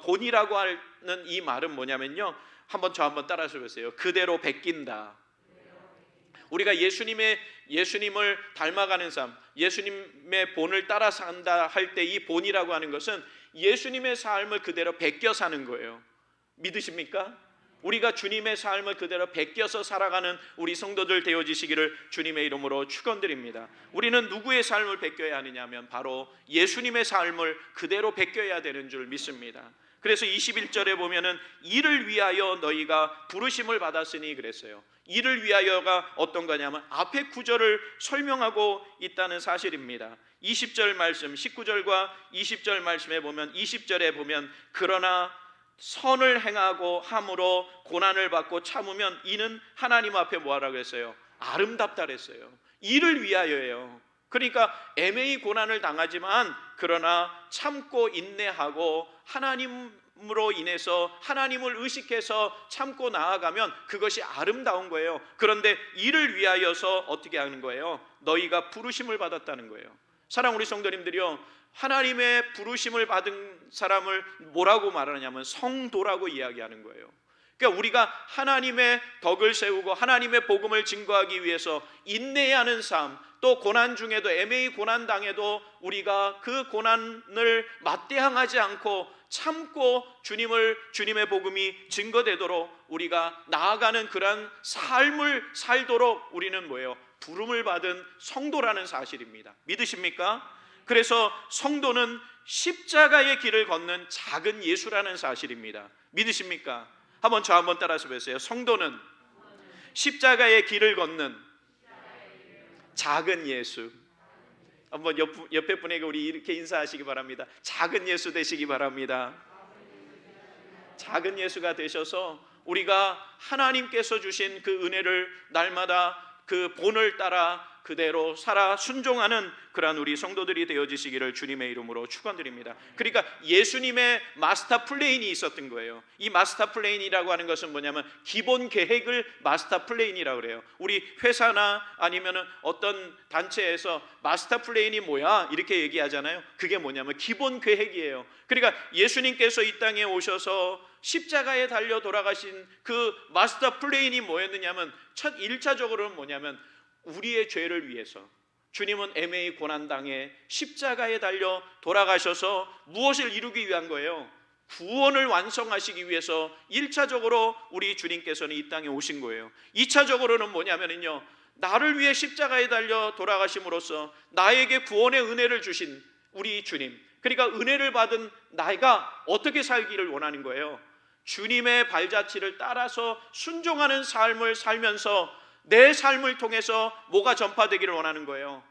본이라고 하는 이 말은 뭐냐면요, 저 한번 따라서 보세요. 그대로 베낀다. 우리가 예수님을 닮아가는 삶, 예수님의 본을 따라 산다 할 때 이 본이라고 하는 것은 예수님의 삶을 그대로 베껴 사는 거예요. 믿으십니까? 우리가 주님의 삶을 그대로 베껴서 살아가는 우리 성도들 되어지시기를 주님의 이름으로 축원드립니다. 우리는 누구의 삶을 베껴야 하느냐면 바로 예수님의 삶을 그대로 베껴야 되는 줄 믿습니다. 그래서 21절에 보면은 이를 위하여 너희가 부르심을 받았으니 그랬어요. 이를 위하여가 어떤 거냐면 앞에 구절을 설명하고 있다는 사실입니다. 20절 말씀, 19절과 20절 말씀에 보면 20절에 보면 그러나 선을 행하고 함으로 고난을 받고 참으면 이는 하나님 앞에 뭐하라 그랬어요? 아름답다 그랬어요. 이를 위하여예요. 그러니까 애매히 고난을 당하지만 그러나 참고 인내하고 하나님으로 인해서 하나님을 의식해서 참고 나아가면 그것이 아름다운 거예요. 그런데 이를 위하여서 어떻게 하는 거예요? 너희가 부르심을 받았다는 거예요. 사랑하는 우리 성도님들이요, 하나님의 부르심을 받은 사람을 뭐라고 말하냐면 성도라고 이야기하는 거예요. 그러니까 우리가 하나님의 덕을 세우고 하나님의 복음을 증거하기 위해서 인내해야 하는 삶, 또 고난 중에도 애매히 고난 당해도 우리가 그 고난을 맞대항하지 않고 참고 주님의 복음이 증거되도록 우리가 나아가는 그러한 삶을 살도록 우리는 뭐예요? 부름을 받은 성도라는 사실입니다. 믿으십니까? 그래서 성도는 십자가의 길을 걷는 작은 예수라는 사실입니다. 믿으십니까? 한번 따라서 보세요. 성도는 십자가의 길을 걷는 작은 예수. 한번 옆에 분에게 우리 이렇게 인사하시기 바랍니다. 작은 예수 되시기 바랍니다. 작은 예수가 되셔서 우리가 하나님께서 주신 그 은혜를 날마다 그 본을 따라 그대로 살아 순종하는 그러한 우리 성도들이 되어지시기를 주님의 이름으로 축원드립니다. 그러니까 예수님의 마스터 플랜이 있었던 거예요. 이 마스터 플랜이라고 하는 것은 뭐냐면 기본 계획을 마스터 플랜이라고 그래요. 우리 회사나 아니면은 어떤 단체에서 마스터 플랜이 뭐야 이렇게 얘기하잖아요. 그게 뭐냐면 기본 계획이에요. 그러니까 예수님께서 이 땅에 오셔서 십자가에 달려 돌아가신 그 마스터 플랜이 뭐였느냐면 첫 1차적으로는 뭐냐면 우리의 죄를 위해서 주님은 애매히 고난당해 십자가에 달려 돌아가셔서 무엇을 이루기 위한 거예요? 구원을 완성하시기 위해서 1차적으로 우리 주님께서는 이 땅에 오신 거예요. 2차적으로는 뭐냐면요, 나를 위해 십자가에 달려 돌아가심으로써 나에게 구원의 은혜를 주신 우리 주님, 그러니까 은혜를 받은 나가 어떻게 살기를 원하는 거예요? 주님의 발자취를 따라서 순종하는 삶을 살면서 내 삶을 통해서 뭐가 전파되기를 원하는 거예요?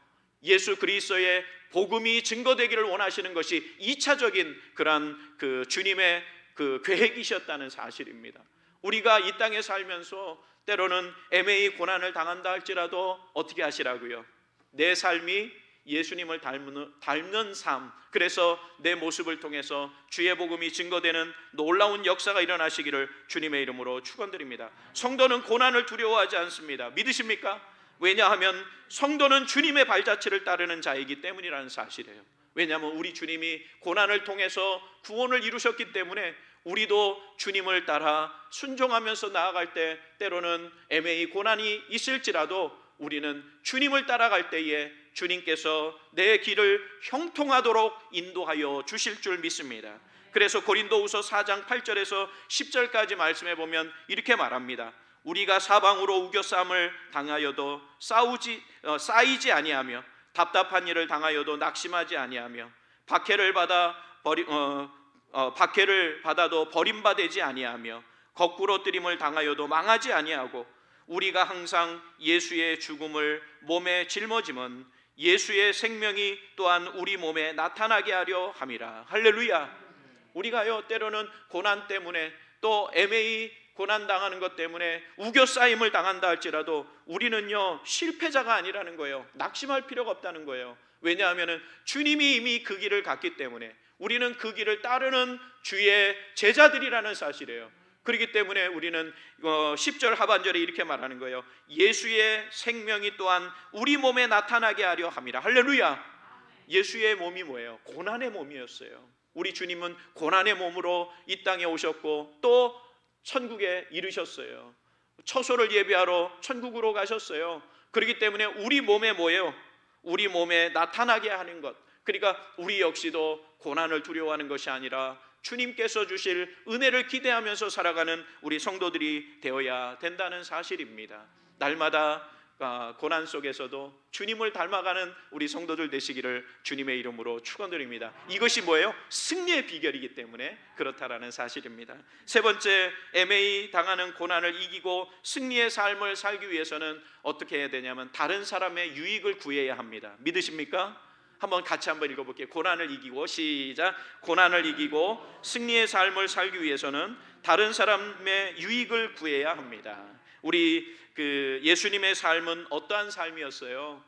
예수 그리스도의 복음이 증거되기를 원하시는 것이 2차적인 그런 그 주님의 그 계획이셨다는 사실입니다. 우리가 이 땅에 살면서 때로는 애매히 고난을 당한다 할지라도 어떻게 하시라고요? 내 삶이 예수님을 닮는 삶, 그래서 내 모습을 통해서 주의 복음이 증거되는 놀라운 역사가 일어나시기를 주님의 이름으로 축원드립니다. 성도는 고난을 두려워하지 않습니다. 믿으십니까? 왜냐하면 성도는 주님의 발자취를 따르는 자이기 때문이라는 사실이에요. 왜냐하면 우리 주님이 고난을 통해서 구원을 이루셨기 때문에 우리도 주님을 따라 순종하면서 나아갈 때 때로는 애매히 고난이 있을지라도 우리는 주님을 따라갈 때에 주님께서 내 길을 형통하도록 인도하여 주실 줄 믿습니다. 그래서 고린도후서 4장 8절에서 10절까지 말씀해 보면 이렇게 말합니다. 우리가 사방으로 우겨싸움을 당하여도 쌓이지 아니하며 답답한 일을 당하여도 낙심하지 아니하며 박해를 받아도 버림받지 아니하며 거꾸로 뜨림을 당하여도 망하지 아니하고 우리가 항상 예수의 죽음을 몸에 짊어짐은 예수의 생명이 또한 우리 몸에 나타나게 하려 함이라. 할렐루야. 우리가요 때로는 고난 때문에 또 애매히 고난 당하는 것 때문에 우겨싸임을 당한다 할지라도 우리는요 실패자가 아니라는 거예요. 낙심할 필요가 없다는 거예요. 왜냐하면 주님이 이미 그 길을 갔기 때문에 우리는 그 길을 따르는 주의 제자들이라는 사실이에요. 그렇기 때문에 우리는 10절 하반절에 이렇게 말하는 거예요. 예수의 생명이 또한 우리 몸에 나타나게 하려 함이라. 할렐루야. 예수의 몸이 뭐예요? 고난의 몸이었어요. 우리 주님은 고난의 몸으로 이 땅에 오셨고 또 천국에 이르셨어요. 처소를 예비하러 천국으로 가셨어요. 그렇기 때문에 우리 몸에 뭐예요? 우리 몸에 나타나게 하는 것, 그러니까 우리 역시도 고난을 두려워하는 것이 아니라 주님께서 주실 은혜를 기대하면서 살아가는 우리 성도들이 되어야 된다는 사실입니다. 날마다 고난 속에서도 주님을 닮아가는 우리 성도들 되시기를 주님의 이름으로 축원드립니다. 이것이 뭐예요? 승리의 비결이기 때문에 그렇다라는 사실입니다. 세 번째, 애매히 당하는 고난을 이기고 승리의 삶을 살기 위해서는 어떻게 해야 되냐면 다른 사람의 유익을 구해야 합니다. 믿으십니까? 한번 같이 한번 읽어볼게요. 고난을 이기고, 시작. 고난을 이기고 승리의 삶을 살기 위해서는 다른 사람의 유익을 구해야 합니다. 우리 예수님의 삶은 어떠한 삶이었어요?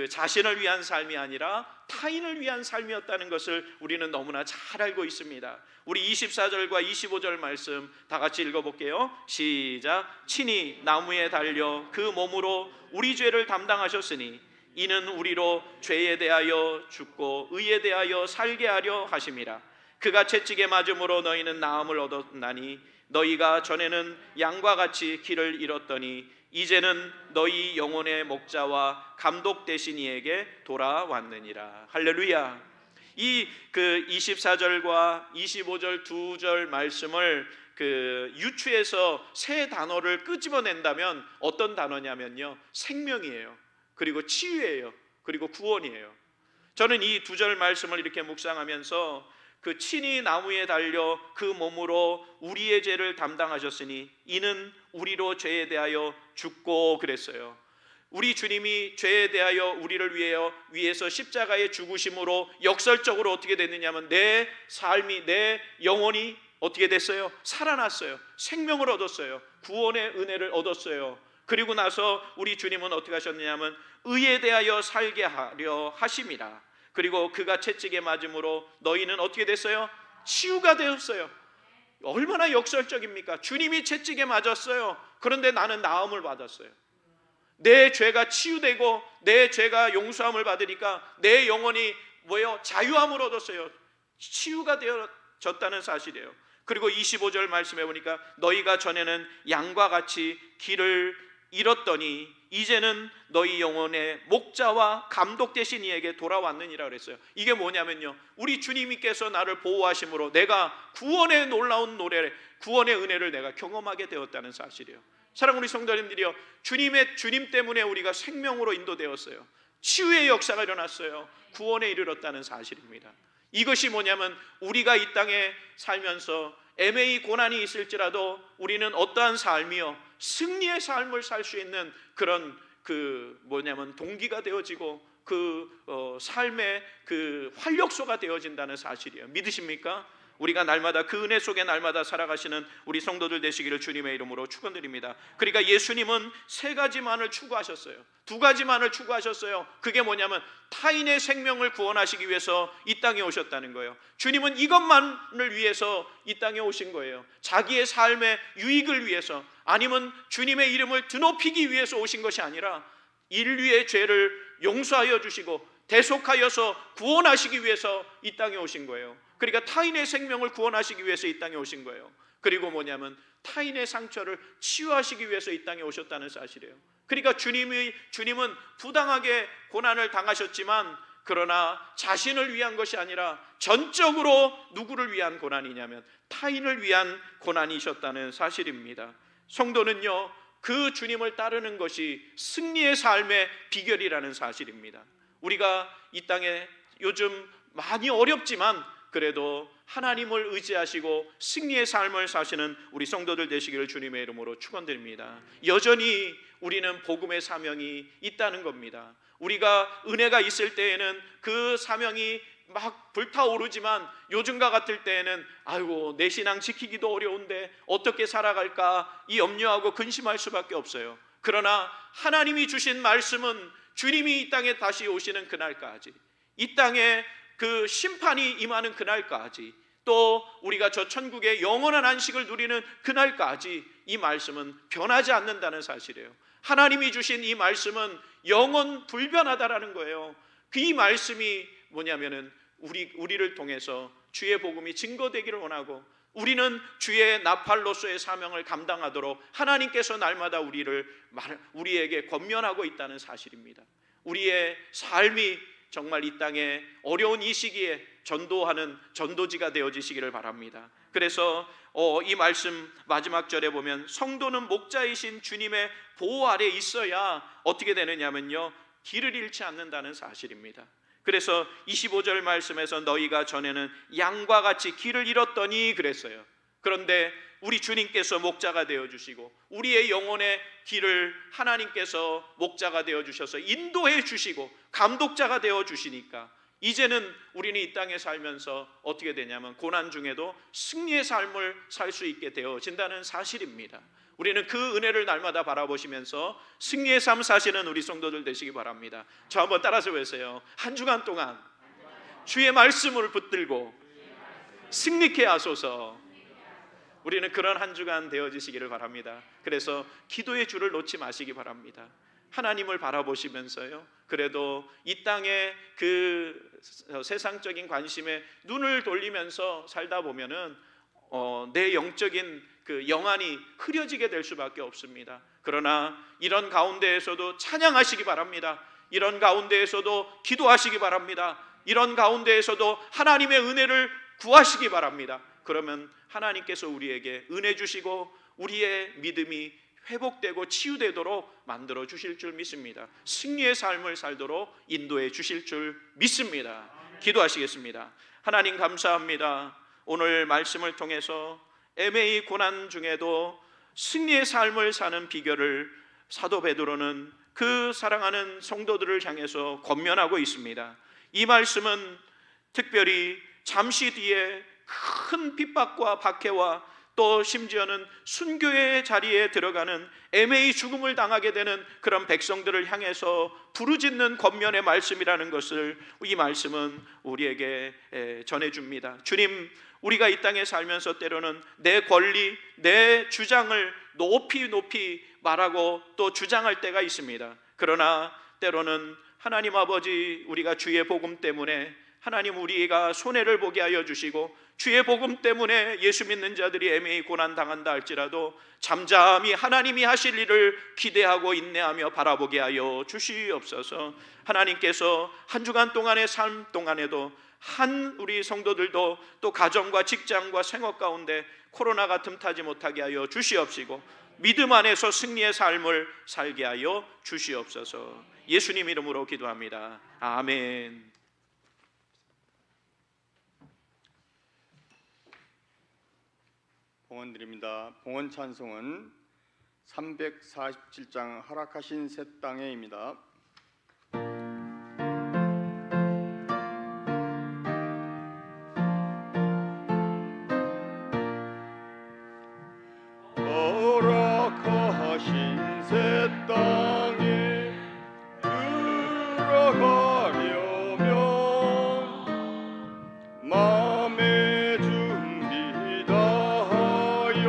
자신을 위한 삶이 아니라 타인을 위한 삶이었다는 것을 우리는 너무나 잘 알고 있습니다. 우리 24절과 25절 말씀 다 같이 읽어볼게요. 시작. 친히 나무에 달려 그 몸으로 우리 죄를 담당하셨으니 이는 우리로 죄에 대하여 죽고 의에 대하여 살게 하려 하심이라. 그가 채찍에 맞음으로 너희는 나음을 얻었나니 너희가 전에는 양과 같이 길을 잃었더니 이제는 너희 영혼의 목자와 감독 되신 이에게 돌아왔느니라. 할렐루야. 이 24절과 25절 두 절 말씀을 유추해서 세 단어를 끄집어낸다면 어떤 단어냐면요, 생명이에요. 그리고 치유예요. 그리고 구원이에요. 저는 이 두 절 말씀을 이렇게 묵상하면서 친히 나무에 달려 그 몸으로 우리의 죄를 담당하셨으니 이는 우리로 죄에 대하여 죽고 그랬어요. 우리 주님이 죄에 대하여 우리를 위해서 십자가의 죽으심으로 역설적으로 어떻게 됐느냐면 내 삶이, 내 영혼이 어떻게 됐어요? 살아났어요. 생명을 얻었어요. 구원의 은혜를 얻었어요. 그리고 나서 우리 주님은 어떻게 하셨느냐면 의에 대하여 살게 하려 하심이라. 그리고 그가 채찍에 맞음으로 너희는 어떻게 됐어요? 치유가 되었어요. 얼마나 역설적입니까? 주님이 채찍에 맞았어요. 그런데 나는 나음을 받았어요. 내 죄가 치유되고 내 죄가 용서함을 받으니까 내 영혼이 뭐예요? 자유함을 얻었어요. 치유가 되어졌다는 사실이에요. 그리고 25절 말씀해 보니까 너희가 전에는 양과 같이 길을 잃었더니 이제는 너희 영혼의 목자와 감독 되신 이에게 돌아왔느니라 그랬어요. 이게 뭐냐면요, 우리 주님께서 나를 보호하심으로 내가 구원의 놀라운 노래, 구원의 은혜를 내가 경험하게 되었다는 사실이에요. 사랑하는 우리 성도님들이요, 주님 때문에 우리가 생명으로 인도되었어요. 치유의 역사가 일어났어요. 구원에 이르렀다는 사실입니다. 이것이 뭐냐면 우리가 이 땅에 살면서 애매히 고난이 있을지라도 우리는 어떠한 삶이요, 승리의 삶을 살 수 있는 그런 동기가 되어지고 삶의 활력소가 되어진다는 사실이에요. 믿으십니까? 우리가 날마다 그 은혜 속에 날마다 살아가시는 우리 성도들 되시기를 주님의 이름으로 축원드립니다. 그러니까 예수님은 세 가지만을 추구하셨어요. 두 가지만을 추구하셨어요. 그게 뭐냐면 타인의 생명을 구원하시기 위해서 이 땅에 오셨다는 거예요. 주님은 이것만을 위해서 이 땅에 오신 거예요. 자기의 삶의 유익을 위해서, 아니면 주님의 이름을 드높이기 위해서 오신 것이 아니라 인류의 죄를 용서하여 주시고 대속하여서 구원하시기 위해서 이 땅에 오신 거예요. 그러니까 타인의 생명을 구원하시기 위해서 이 땅에 오신 거예요. 그리고 뭐냐면 타인의 상처를 치유하시기 위해서 이 땅에 오셨다는 사실이에요. 그러니까 주님은 부당하게 고난을 당하셨지만 그러나 자신을 위한 것이 아니라 전적으로 누구를 위한 고난이냐면 타인을 위한 고난이셨다는 사실입니다. 성도는요, 그 주님을 따르는 것이 승리의 삶의 비결이라는 사실입니다. 우리가 이 땅에 요즘 많이 어렵지만 그래도 하나님을 의지하시고 승리의 삶을 사시는 우리 성도들 되시기를 주님의 이름으로 축원드립니다. 여전히 우리는 복음의 사명이 있다는 겁니다. 우리가 은혜가 있을 때에는 그 사명이 막 불타오르지만 요즘과 같을 때에는 아이고 내 신앙 지키기도 어려운데 어떻게 살아갈까 이 염려하고 근심할 수밖에 없어요. 그러나 하나님이 주신 말씀은 주님이 이 땅에 다시 오시는 그날까지, 이 땅에 그 심판이 임하는 그날까지, 또 우리가 저 천국의 영원한 안식을 누리는 그날까지 이 말씀은 변하지 않는다는 사실이에요. 하나님이 주신 이 말씀은 영원 불변하다라는 거예요. 그 이 말씀이 뭐냐면은 우리를 통해서 주의 복음이 증거되기를 원하고, 우리는 주의 나팔로서의 사명을 감당하도록 하나님께서 날마다 우리에게 권면하고 있다는 사실입니다. 우리의 삶이 정말 이 땅에 어려운 이 시기에 전도하는 전도지가 되어지시기를 바랍니다. 그래서 이 말씀 마지막 절에 보면 성도는 목자이신 주님의 보호 아래 있어야 어떻게 되느냐면요, 길을 잃지 않는다는 사실입니다. 그래서 25절 말씀에서 너희가 전에는 양과 같이 길을 잃었더니 그랬어요. 그런데 우리 주님께서 목자가 되어주시고 우리의 영혼의 길을 하나님께서 목자가 되어주셔서 인도해 주시고 감독자가 되어주시니까 이제는 우리는 이 땅에 살면서 어떻게 되냐면 고난 중에도 승리의 삶을 살 수 있게 되어진다는 사실입니다. 우리는 그 은혜를 날마다 바라보시면서 승리의 삶 사시는 우리 성도들 되시기 바랍니다. 저 한번 따라서 보세요. 한 주간 동안 주의 말씀을 붙들고 승리케 하소서. 우리는 그런 한 주간 되어지시기를 바랍니다. 그래서 기도의 줄을 놓지 마시기 바랍니다. 하나님을 바라보시면서요, 그래도 이 땅의 그 세상적인 관심에 눈을 돌리면서 살다 보면은 내 영적인 그 영안이 흐려지게 될 수밖에 없습니다. 그러나 이런 가운데에서도 찬양하시기 바랍니다. 이런 가운데에서도 기도하시기 바랍니다. 이런 가운데에서도 하나님의 은혜를 구하시기 바랍니다. 그러면 하나님께서 우리에게 은혜 주시고 우리의 믿음이 회복되고 치유되도록 만들어 주실 줄 믿습니다. 승리의 삶을 살도록 인도해 주실 줄 믿습니다. 기도하시겠습니다. 하나님 감사합니다. 오늘 말씀을 통해서 애매히 고난 중에도 승리의 삶을 사는 비결을 사도 베드로는 그 사랑하는 성도들을 향해서 권면하고 있습니다. 이 말씀은 특별히 잠시 뒤에 큰 핍박과 박해와 또 심지어는 순교의 자리에 들어가는 애매히 죽음을 당하게 되는 그런 백성들을 향해서 부르짖는 권면의 말씀이라는 것을 이 말씀은 우리에게 전해줍니다. 주님, 우리가 이 땅에 살면서 때로는 내 권리, 내 주장을 높이 말하고 또 주장할 때가 있습니다. 그러나 때로는 하나님 아버지, 우리가 주의 복음 때문에 하나님 우리가 손해를 보게 하여 주시고 주의 복음 때문에 예수 믿는 자들이 애매히 고난당한다 할지라도 잠잠히 하나님이 하실 일을 기대하고 인내하며 바라보게 하여 주시옵소서. 하나님께서 한 주간 동안의 삶 동안에도 우리 성도들도 또 가정과 직장과 생업 가운데 코로나가 틈타지 못하게 하여 주시옵시고 믿음 안에서 승리의 삶을 살게 하여 주시옵소서. 예수님 이름으로 기도합니다. 아멘. 봉헌드립니다. 봉헌 찬송은 347장 허락하신 새 땅에입니다. 허락하신 새 땅에 들어가려면 마음의 준비 다하여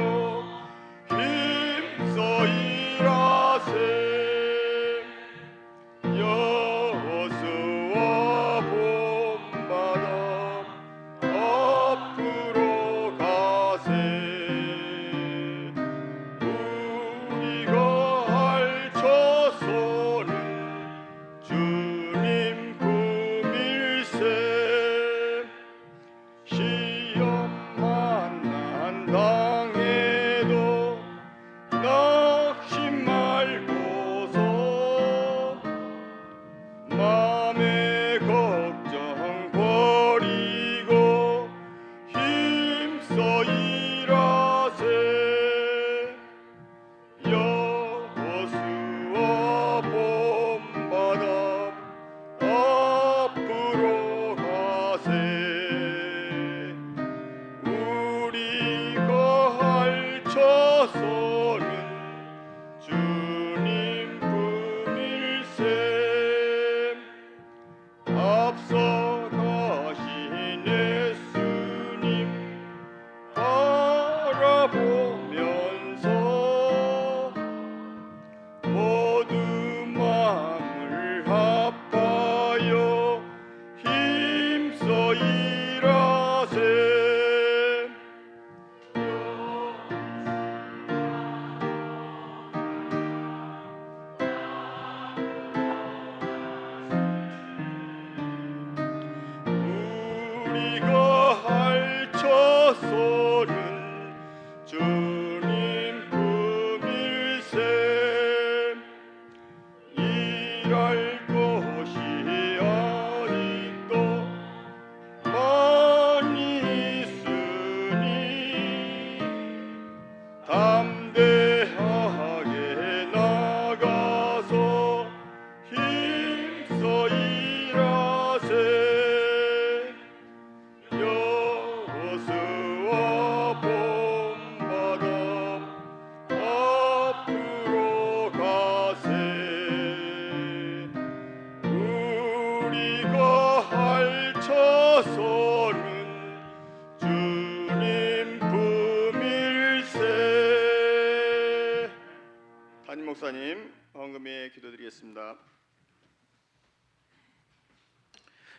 힘써 일하세. 여호수아 본받아 앞으로 가세. 우리가 할 할처소는 주님 품일세. 앞서가신 예수님 바라보면서 모두 마음을 합하여 힘써 일하세. 우리가 할처소는 주님 품일세. 일할 것이 아직도 많이 있으니 담대하게 나가서 힘써 일하세. 여호수아 본받아 앞으로 가세. 우리가 할처소는 주님 품일세. 담임 목사님 헌금에 기도드리겠습니다.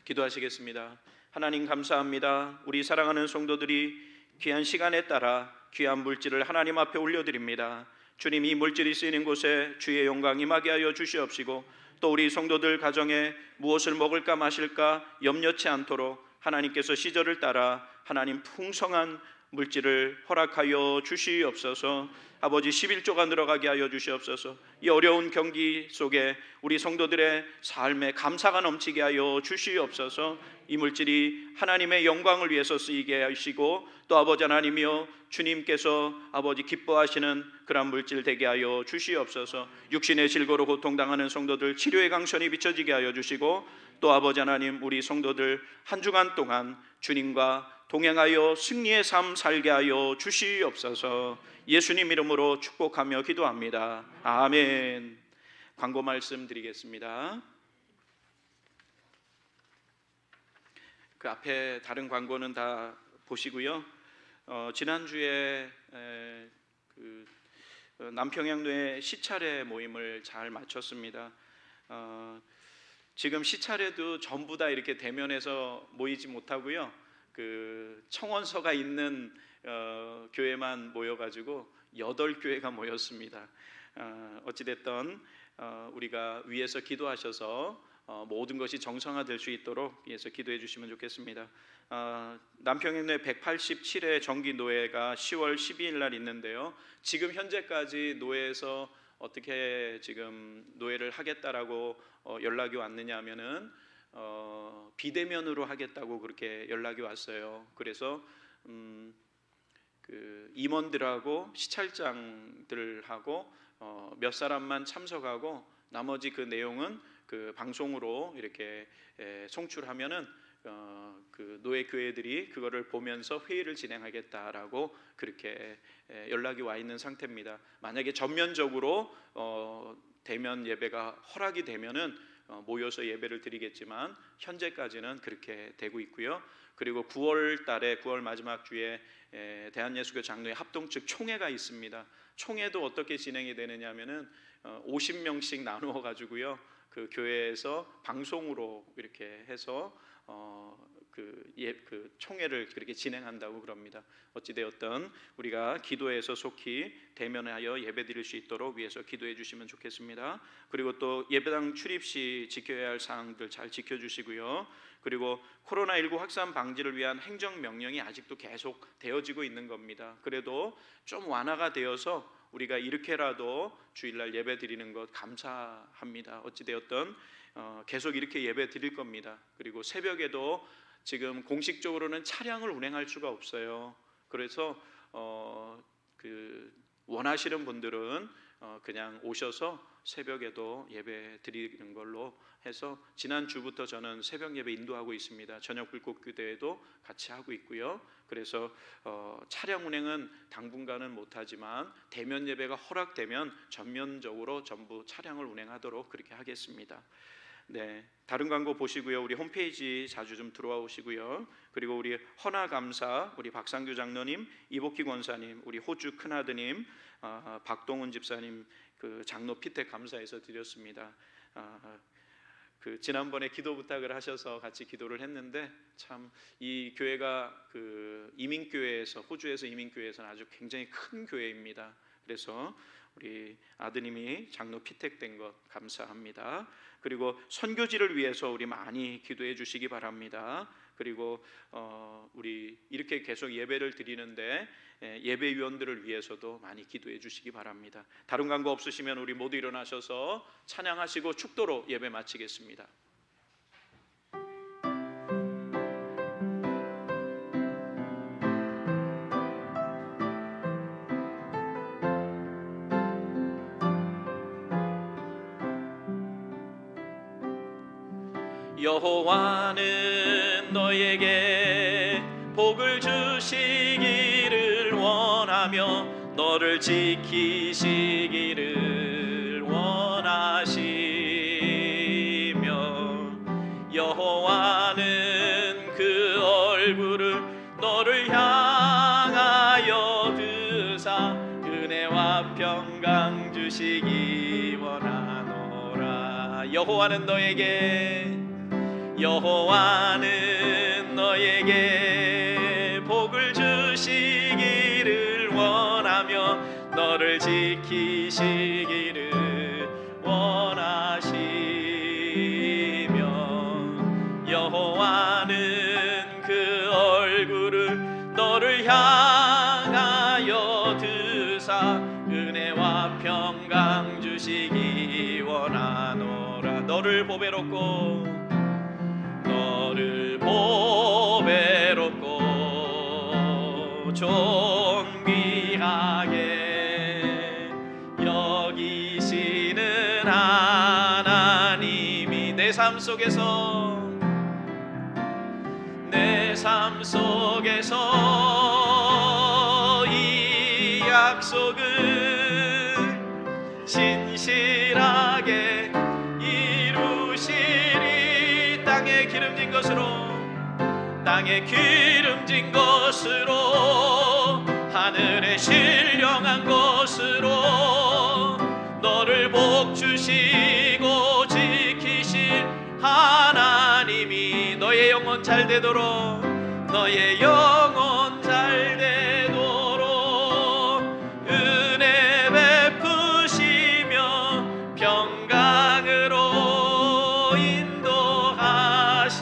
기도하시겠습니다. 하나님 감사합니다. 우리 사랑하는 성도들이 귀한 시간에 따라 귀한 물질을 하나님 앞에 올려드립니다. 주님, 이 물질이 쓰이는 곳에 주의 영광 임하게 하여 주시옵시고, 또 우리 성도들 가정에 무엇을 먹을까 마실까 염려치 않도록 하나님께서 시절을 따라 하나님 풍성한 물질을 허락하여 주시옵소서. 아버지, 11조가 늘어가게 하여 주시옵소서. 이 어려운 경기 속에 우리 성도들의 삶에 감사가 넘치게 하여 주시옵소서. 이 물질이 하나님의 영광을 위해서 쓰이게 하시고, 또 아버지 하나님이여, 주님께서 아버지 기뻐하시는 그런 물질 되게 하여 주시옵소서. 육신의 질고로 고통당하는 성도들 치료의 강선이 비춰지게 하여 주시고, 또 아버지 하나님, 우리 성도들 한 주간 동안 주님과 동행하여 승리의 삶 살게 하여 주시옵소서. 예수님 이름으로 축복하며 기도합니다. 아멘. 광고 말씀 드리겠습니다. 그 앞에 다른 광고는 다 보시고요. 지난주에 남평양로의 시차례 모임을 잘 마쳤습니다. 지금 시차례도 전부 다 이렇게 대면해서 모이지 못하고요. 그 청원서가 있는 교회만 모여가지고 8교회가 모였습니다. 어찌됐든 우리가 위에서 기도하셔서 모든 것이 정상화될 수 있도록 위에서 기도해 주시면 좋겠습니다. 남평양로에 187회 정기 노회가 10월 12일 날 있는데요. 지금 현재까지 노회에서 어떻게 지금 노회를 하겠다라고 연락이 왔느냐 하면은 비대면으로 하겠다고 그렇게 연락이 왔어요. 그래서 그 임원들하고 시찰장들하고 몇 사람만 참석하고 나머지 그 내용은 그 방송으로 이렇게 송출하면은 그 노예 교회들이 그거를 보면서 회의를 진행하겠다라고 그렇게 연락이 와 있는 상태입니다. 만약에 전면적으로 대면 예배가 허락이 되면은 모여서 예배를 드리겠지만 현재까지는 그렇게 되고 있고요. 그리고 9월 달에 9월 마지막 주에 대한예수교 장로회 합동 측 총회가 있습니다. 총회도 어떻게 진행이 되느냐면은 50명씩 나누어 가지고요. 그 교회에서 방송으로 이렇게 해서 그 총회를 그렇게 진행한다고 그럽니다. 어찌되었든 우리가 기도에서 속히 대면하여 예배드릴 수 있도록 위해서 기도해 주시면 좋겠습니다. 그리고 또 예배당 출입 시 지켜야 할 사항들 잘 지켜주시고요. 그리고 코로나19 확산 방지를 위한 행정명령이 아직도 계속 되어지고 있는 겁니다. 그래도 좀 완화가 되어서 우리가 이렇게라도 주일날 예배 드리는 것 감사합니다. 어찌되었든 계속 이렇게 예배 드릴 겁니다. 그리고 새벽에도 지금 공식적으로는 차량을 운행할 수가 없어요. 그래서 그 원하시는 분들은 그냥 오셔서 새벽에도 예배 드리는 걸로 해서 지난 주부터 저는 새벽 예배 인도하고 있습니다. 저녁 불꽃교대에도 같이 하고 있고요. 그래서 차량 운행은 당분간은 못하지만 대면 예배가 허락되면 전면적으로 전부 차량을 운행하도록 그렇게 하겠습니다. 네, 다른 광고 보시고요. 우리 홈페이지 자주 좀 들어와 오시고요. 그리고 우리 헌화감사 우리 박상규 장로님, 이복희 권사님, 우리 호주 큰아드님, 박동훈 집사님 그 장로 피택 감사해서 드렸습니다. 그 지난번에 기도 부탁을 하셔서 같이 기도를 했는데 참 이 교회가 그 이민교회에서 호주에서 이민교회에서는 아주 굉장히 큰 교회입니다. 그래서 우리 아드님이 장로 피택된 것 감사합니다. 그리고 선교지를 위해서 우리 많이 기도해 주시기 바랍니다. 그리고 우리 이렇게 계속 예배를 드리는데 예배위원들을 위해서도 많이 기도해 주시기 바랍니다. 다른 광고 없으시면 우리 모두 일어나셔서 찬양하시고 축도로 예배 마치겠습니다. 여호와는 너에게 복을 주시기를 원하며 너를 지키시기를 원하시며 여호와는 그 얼굴을 너를 향하여 드사 은혜와 평강 주시기 원하노라. 여호와는 너에게 복을 주시기를 원하며 너를 지키시기를 원하시며 여호와는 그 얼굴을 너를 향하여 드사 은혜와 평강 주시기 원하노라. 너를 보배롭고 존귀하게 여기시는 하나님이 내 삶 속에서 이 약속을 진실하게 이루시리. 땅에 기름진 것으로 하늘에 신령한 것으로 너를 복주시고 지키실 하나님이 너의 영혼 잘 되도록 은혜 베푸시며 평강으로 인도하시리.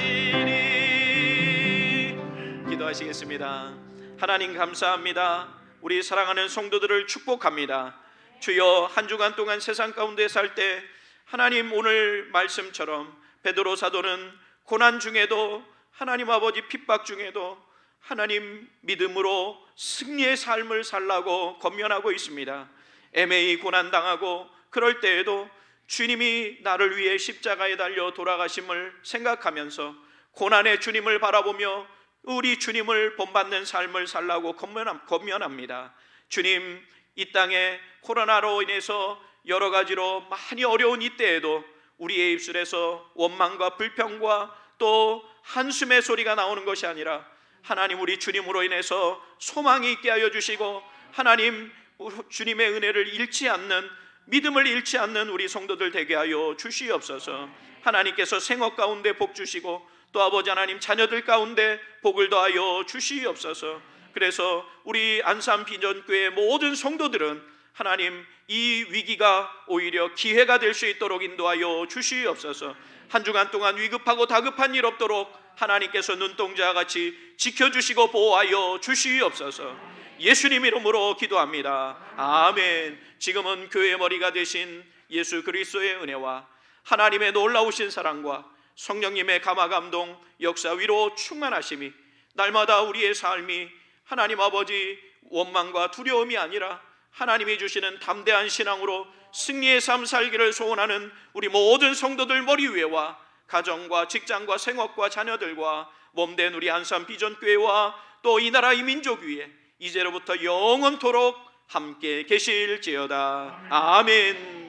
기도하시겠습니다. 하나님 감사합니다. 우리 사랑하는 성도들을 축복합니다. 주여, 한 주간 동안 세상 가운데 살 때 하나님 오늘 말씀처럼 베드로 사도는 고난 중에도 하나님 아버지 핍박 중에도 하나님 믿음으로 승리의 삶을 살라고 권면하고 있습니다. 애매히 고난당하고 그럴 때에도 주님이 나를 위해 십자가에 달려 돌아가심을 생각하면서 고난의 주님을 바라보며 우리 주님을 본받는 삶을 살라고 권면합니다. 주님, 이 땅에 코로나로 인해서 여러 가지로 많이 어려운 이때에도 우리의 입술에서 원망과 불평과 또 한숨의 소리가 나오는 것이 아니라 하나님 우리 주님으로 인해서 소망이 있게 하여 주시고 하나님 주님의 은혜를 잃지 않는, 믿음을 잃지 않는 우리 성도들 되게 하여 주시옵소서. 하나님께서 생업 가운데 복 주시고 또 아버지 하나님 자녀들 가운데 복을 더하여 주시옵소서. 그래서 우리 안산 비전교회 모든 성도들은 하나님 이 위기가 오히려 기회가 될 수 있도록 인도하여 주시옵소서. 한 주간 동안 위급하고 다급한 일 없도록 하나님께서 눈동자와 같이 지켜주시고 보호하여 주시옵소서. 예수님 이름으로 기도합니다. 아멘. 지금은 교회의 머리가 되신 예수 그리스도의 은혜와 하나님의 놀라우신 사랑과 성령님의 감화감동 역사 위로 충만하심이 날마다 우리의 삶이 하나님 아버지 원망과 두려움이 아니라 하나님이 주시는 담대한 신앙으로 승리의 삶 살기를 소원하는 우리 모든 성도들 머리 위에와 가정과 직장과 생업과 자녀들과 몸된 우리 한산 비전교회와 또 이 나라 이 민족 위에 이제로부터 영원토록 함께 계실지어다. 아멘.